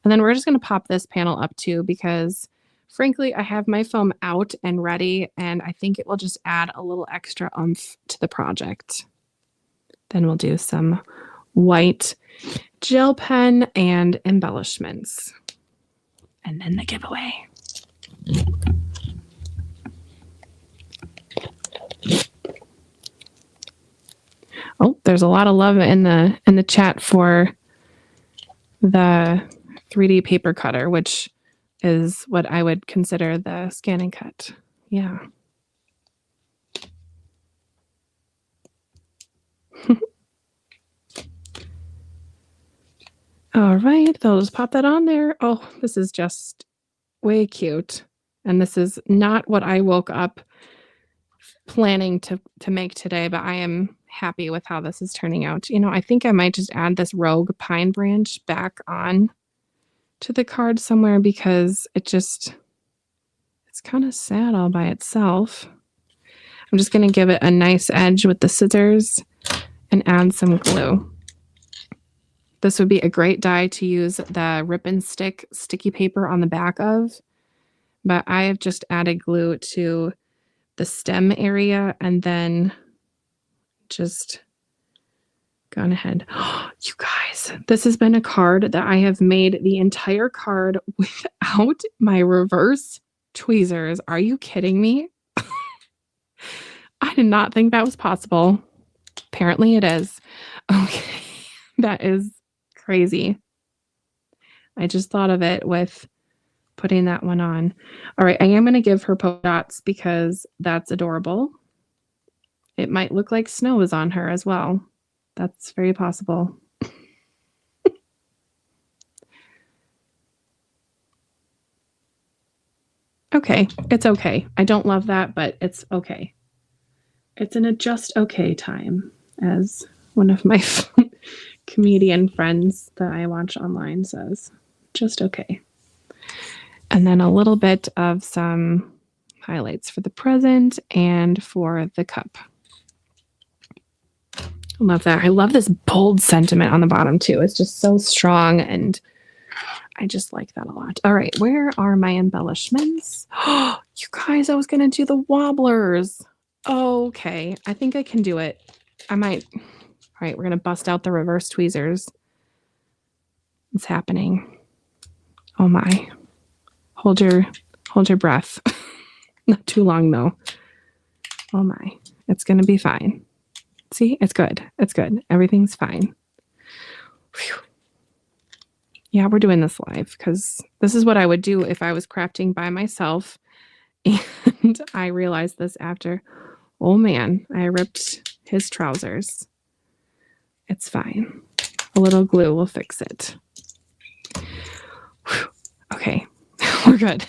And then we're just going to pop this panel up too because, frankly, I have my foam out and ready, and I think it will just add a little extra oomph to the project. Then we'll do some white gel pen and embellishments. And then the giveaway. Oh, there's a lot of love in the chat for the 3D paper cutter, which is what I would consider the scan and cut. Yeah. All right, they'll just pop that on there. Oh, this is just way cute. And this is not what I woke up planning to make today, but I am happy with how this is turning out. You know, I think I might just add this rogue pine branch back on to the card somewhere because it's kind of sad all by itself. I'm just going to give it a nice edge with the scissors and add some glue. This would be a great die to use the rip and stick sticky paper on the back of, but I have just added glue to the stem area and then just gone ahead. You guys, this has been a card that I have made the entire card without my reverse tweezers. Are you kidding me? I did not think that was possible. Apparently it is. Okay, that is crazy. I just thought of it with putting that one on. All right, I am going to give her polka dots because that's adorable. It might look like snow is on her as well. That's very possible. Okay, it's okay. I don't love that, but it's okay. It's in a just okay time, as one of my comedian friends that I watch online says. Just okay. And then a little bit of some highlights for the present and for the cup. I love that. I love this bold sentiment on the bottom too. It's just so strong and I just like that a lot. All right, where are my embellishments? Oh, you guys, I was going to do the wobblers. Okay, I think I can do it. I might. All right, we're going to bust out the reverse tweezers. It's happening. Oh my. Hold your breath. Not too long though. Oh my. It's going to be fine. See, it's good. It's good. Everything's fine. Whew. Yeah, we're doing this live because this is what I would do if I was crafting by myself. And I realized this after. Oh man, I ripped his trousers. It's fine. A little glue will fix it. Whew. Okay, we're good.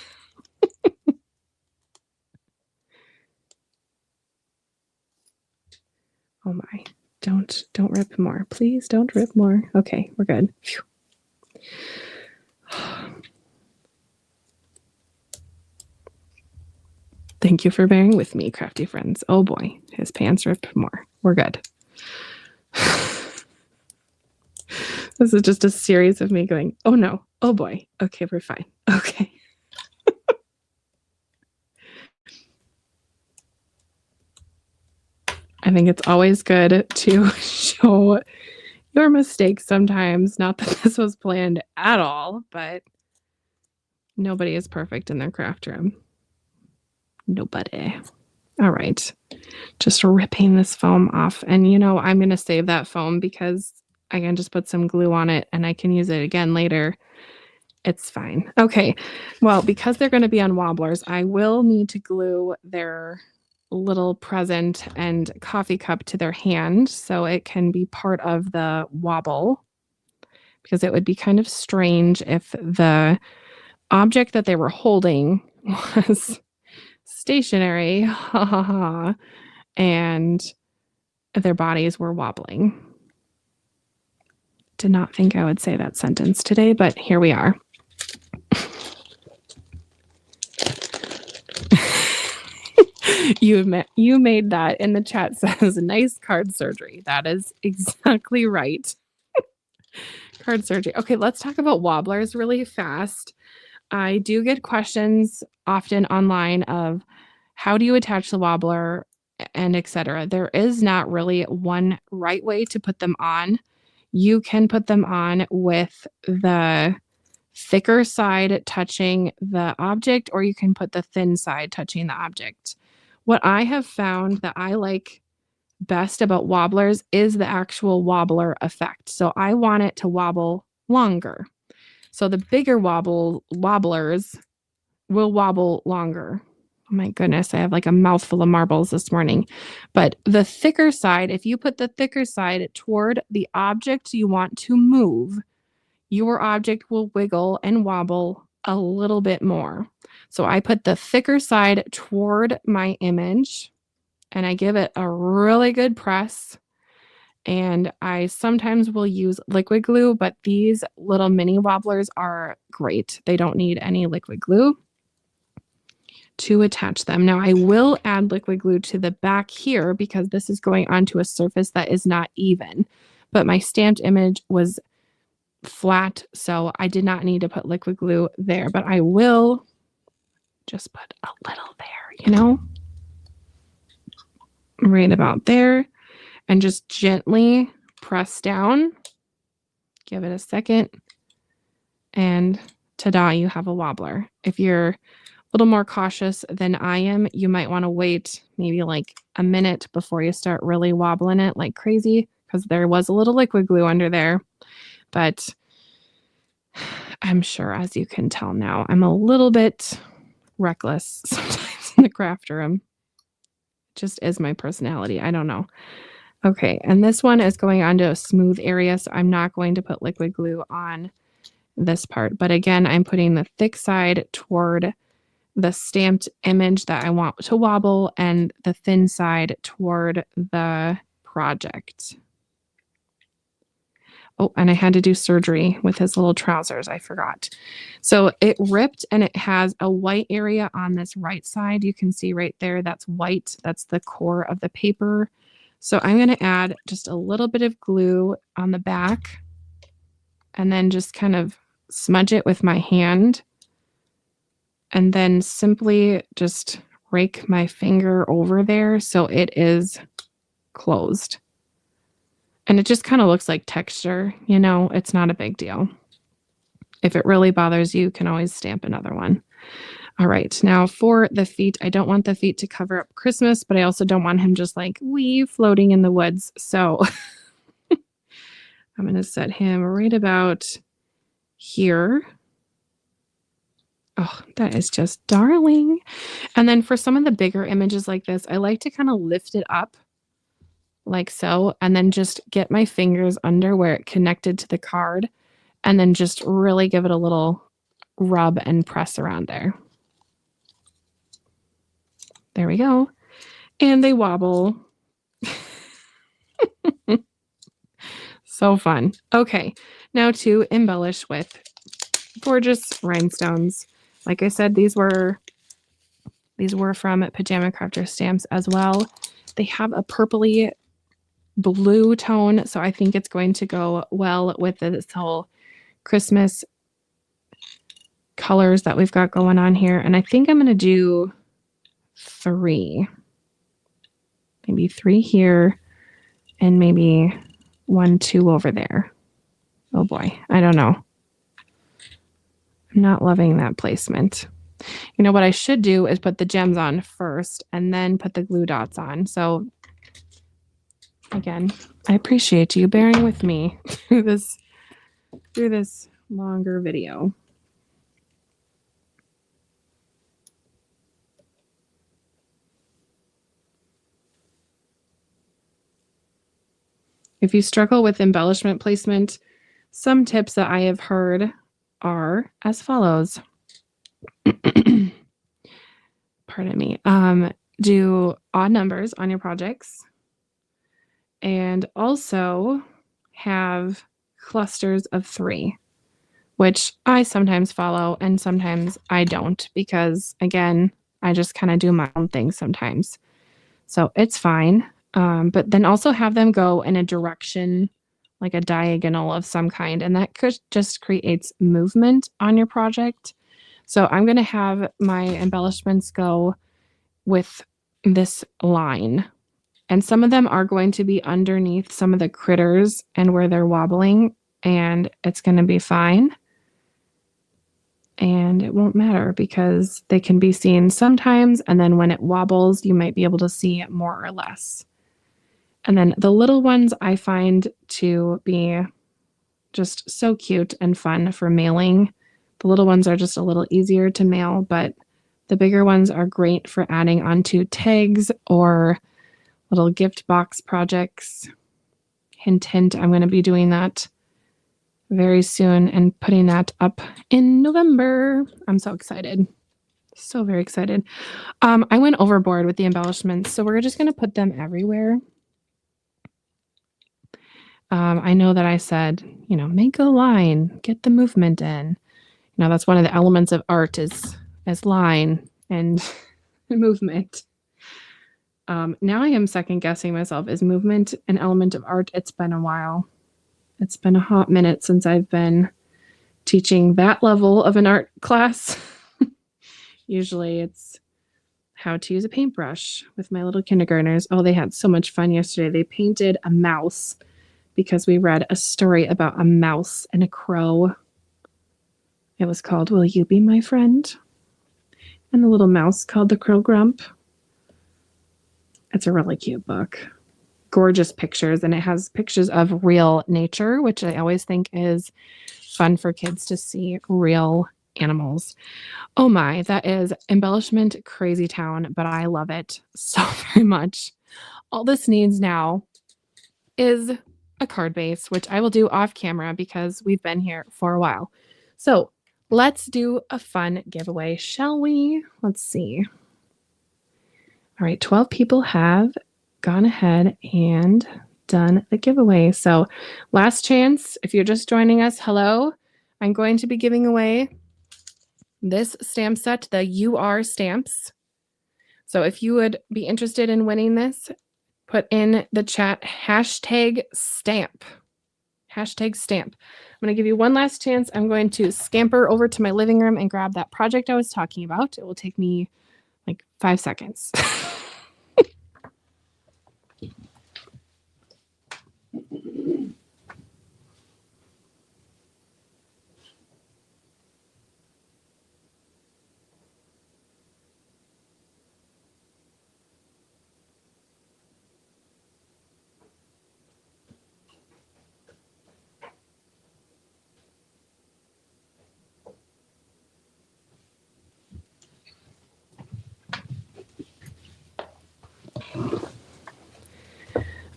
Oh my, don't rip more. Please don't rip more. Okay, we're good. Phew. Thank you for bearing with me, crafty friends. Oh boy, his pants ripped more. We're good. This is just a series of me going, oh no, oh boy. Okay, we're fine. Okay. I think it's always good to show your mistakes sometimes. Not that this was planned at all, but nobody is perfect in their craft room. Nobody. All right. Just ripping this foam off. And you know, I'm going to save that foam because I can just put some glue on it and I can use it again later. It's fine. Okay. Well, because they're going to be on wobblers, I will need to glue their little present and coffee cup to their hand so it can be part of the wobble, because it would be kind of strange if the object that they were holding was stationary and their bodies were wobbling. Did not think I would say that sentence today, but here we are. You made that in the chat says nice card surgery. That is exactly right. Card surgery. Okay, let's talk about wobblers really fast. I do get questions often online of how do you attach the wobbler and etc. There is not really one right way to put them on. You can put them on with the thicker side touching the object, or you can put the thin side touching the object. What I have found that I like best about wobblers is the actual wobbler effect. So I want it to wobble longer. So the bigger wobblers will wobble longer. Oh my goodness, I have like a mouthful of marbles this morning. But the thicker side, if you put the thicker side toward the object you want to move, your object will wiggle and wobble a little bit more. So I put the thicker side toward my image and I give it a really good press. And I sometimes will use liquid glue, but these little mini wobblers are great. They don't need any liquid glue to attach them. Now I will add liquid glue to the back here because this is going onto a surface that is not even, but my stamped image was flat, so I did not need to put liquid glue there, but I will just put a little there, right about there, and just gently press down. Give it a second, and ta-da, you have a wobbler. If you're a little more cautious than I am, you might want to wait maybe like a minute before you start really wobbling it like crazy, because there was a little liquid glue under there. But I'm sure, as you can tell now, I'm a little bit reckless sometimes in the craft room. It just is my personality. I don't know. Okay, and this one is going onto a smooth area, so I'm not going to put liquid glue on this part. But again, I'm putting the thick side toward the stamped image that I want to wobble and the thin side toward the project. Oh, and I had to do surgery with his little trousers. I forgot. So it ripped and it has a white area on this right side. You can see right there, that's white. That's the core of the paper. So I'm going to add just a little bit of glue on the back and then just kind of smudge it with my hand. And then simply just rake my finger over there so it is closed. And it just kind of looks like texture, it's not a big deal. If it really bothers you, you can always stamp another one. All right, now for the feet, I don't want the feet to cover up Christmas, but I also don't want him just like floating in the woods. So I'm going to set him right about here. Oh, that is just darling. And then for some of the bigger images like this, I like to kind of lift it up like so, and then just get my fingers under where it connected to the card, and then just really give it a little rub and press around there. There we go. And they wobble. So fun. Okay, now to embellish with gorgeous rhinestones. Like I said, these were from Pajama Crafter Stamps as well. They have a purpley blue tone, so I think it's going to go well with this whole Christmas colors that we've got going on here. And I think I'm going to do 3. Maybe 3 here and maybe 1, 2 over there. Oh boy, I don't know. I'm not loving that placement. What I should do is put the gems on first and then put the glue dots on. So again, I appreciate you bearing with me through this longer video. If you struggle with embellishment placement, some tips that I have heard are as follows. Pardon me. Do odd numbers on your projects, and also have clusters of 3, which I sometimes follow and sometimes I don't, because again, I just kind of do my own thing sometimes. So it's fine. But then also have them go in a direction, like a diagonal of some kind, and that just creates movement on your project. So I'm going to have my embellishments go with this line, and some of them are going to be underneath some of the critters and where they're wobbling, and it's going to be fine. And it won't matter because they can be seen sometimes, and then when it wobbles, you might be able to see it more or less. And then the little ones I find to be just so cute and fun for mailing. The little ones are just a little easier to mail, but the bigger ones are great for adding onto tags or little gift box projects. Hint, hint, I'm going to be doing that very soon and putting that up in November. I'm so excited. So very excited. I went overboard with the embellishments, so we're just going to put them everywhere. I know that I said, make a line, get the movement in. That's one of the elements of art is line and movement. Now I am second guessing myself. Is movement an element of art? It's been a while. It's been a hot minute since I've been teaching that level of an art class. Usually it's how to use a paintbrush with my little kindergartners. Oh, they had so much fun yesterday. They painted a mouse because we read a story about a mouse and a crow. It was called Will You Be My Friend? And the little mouse called the Crow Grump. It's a really cute book. Gorgeous pictures, and it has pictures of real nature, which I always think is fun for kids to see real animals. Oh my, that is embellishment crazy town, but I love it so very much. All this needs now is a card base, which I will do off camera because we've been here for a while. So let's do a fun giveaway, shall we? Let's see. All right, 12 people have gone ahead and done the giveaway. So last chance, if you're just joining us, hello. I'm going to be giving away this stamp set, the UR stamps. So if you would be interested in winning this, put in the chat hashtag stamp. Hashtag stamp. I'm going to give you one last chance. I'm going to scamper over to my living room and grab that project I was talking about. It will take me like 5 seconds.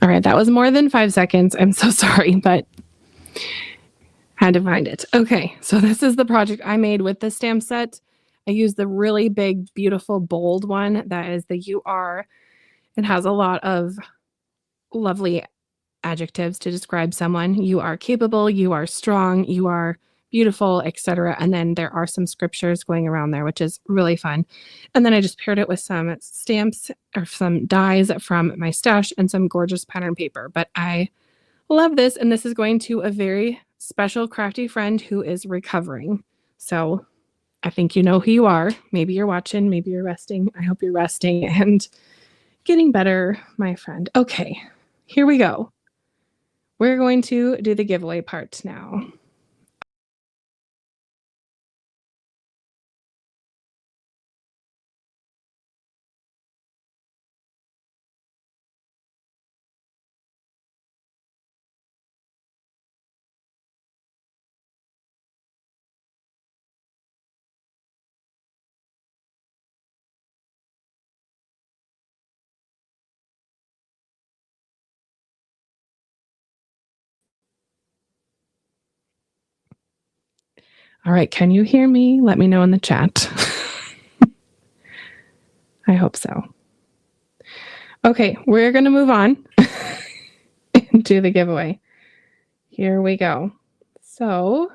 All right, that was more than 5 seconds. I'm so sorry, but had to find it. Okay, so this is the project I made with the stamp set. I used the really big, beautiful, bold one. That is the UR. It has a lot of lovely adjectives to describe someone. You are capable, you are strong, you are beautiful, etc. And then there are some scriptures going around there, which is really fun. And then I just paired it with some stamps or some dies from my stash and some gorgeous pattern paper. But I love this, and this is going to a very special crafty friend who is recovering. So I think you know who you are. Maybe you're watching, maybe you're resting. I hope you're resting and getting better, my friend. Okay, here we go. We're going to do the giveaway part now. All right, can you hear me? Let me know in the chat. I hope so. Okay, we're going to move on and do the giveaway. Here we go. So,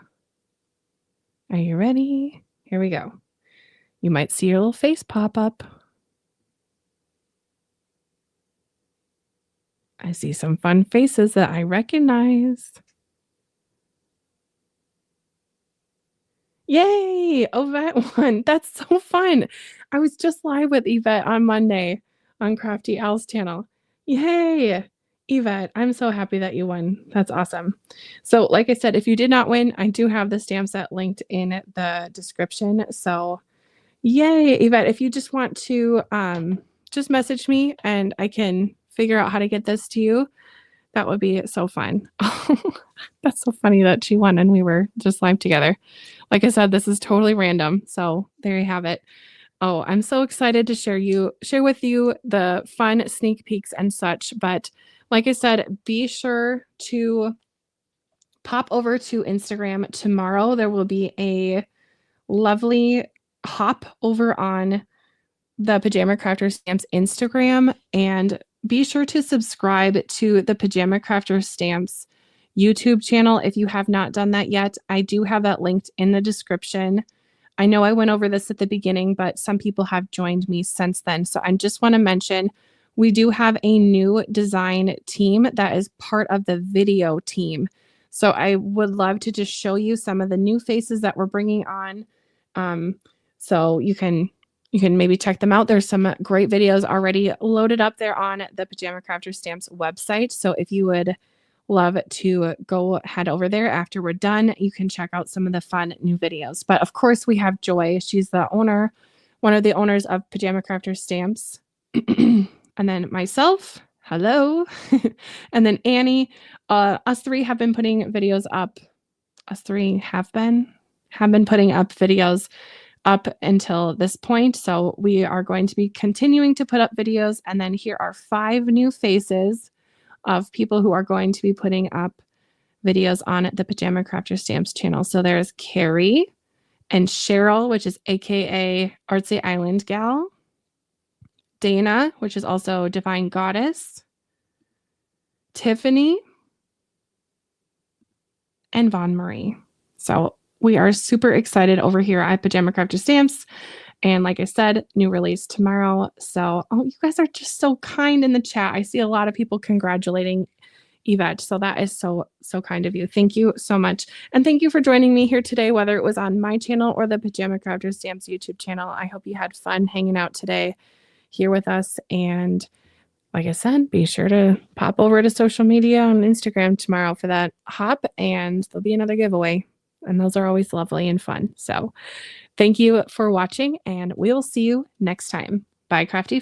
are you ready? Here we go. You might see your little face pop up. I see some fun faces that I recognize. Yay! Yvette won. That's so fun. I was just live with Yvette on Monday on Crafty Al's channel. Yay! Yvette, I'm so happy that you won. That's awesome. So like I said, if you did not win, I do have the stamp set linked in the description. So yay, Yvette, if you just want to just message me and I can figure out how to get this to you, that would be so fun. That's so funny that she won and we were just live together. Like I said, this is totally random. So there you have it. Oh, I'm so excited to share with you the fun sneak peeks and such. But like I said, be sure to pop over to Instagram tomorrow. There will be a lovely hop over on the Pajama Crafter Stamps Instagram, and be sure to subscribe to the Pajama Crafter Stamps YouTube channel if you have not done that yet. I do have that linked in the description. I know I went over this at the beginning, but some people have joined me since then. So I just want to mention we do have a new design team that is part of the video team. So I would love to just show you some of the new faces that we're bringing on. So you can maybe check them out. There's some great videos already loaded up there on the Pajama Crafter Stamps website. So if you would love to go head over there after we're done, you can check out some of the fun new videos. But of course, we have Joy. She's the owner, one of the owners of Pajama Crafter Stamps. And then myself, hello. And then Annie. Us three have been putting videos up. Us three have been putting up videos up until this point. So we are going to be continuing to put up videos. And then here are 5 new faces of people who are going to be putting up videos on the Pajama Crafter Stamps channel. So there's Carrie and Cheryl, which is AKA Artsy Island Gal. Dana, which is also Divine Goddess. Tiffany. And Von Marie. So we are super excited over here at Pajama Crafter Stamps. And like I said, new release tomorrow. So, you guys are just so kind in the chat. I see a lot of people congratulating Yvette. So that is so, so kind of you. Thank you so much. And thank you for joining me here today, whether it was on my channel or the Pajama Crafter Stamps YouTube channel. I hope you had fun hanging out today here with us. And like I said, be sure to pop over to social media on Instagram tomorrow for that hop, and there'll be another giveaway. And those are always lovely and fun. So thank you for watching, and we'll see you next time. Bye, Crafty.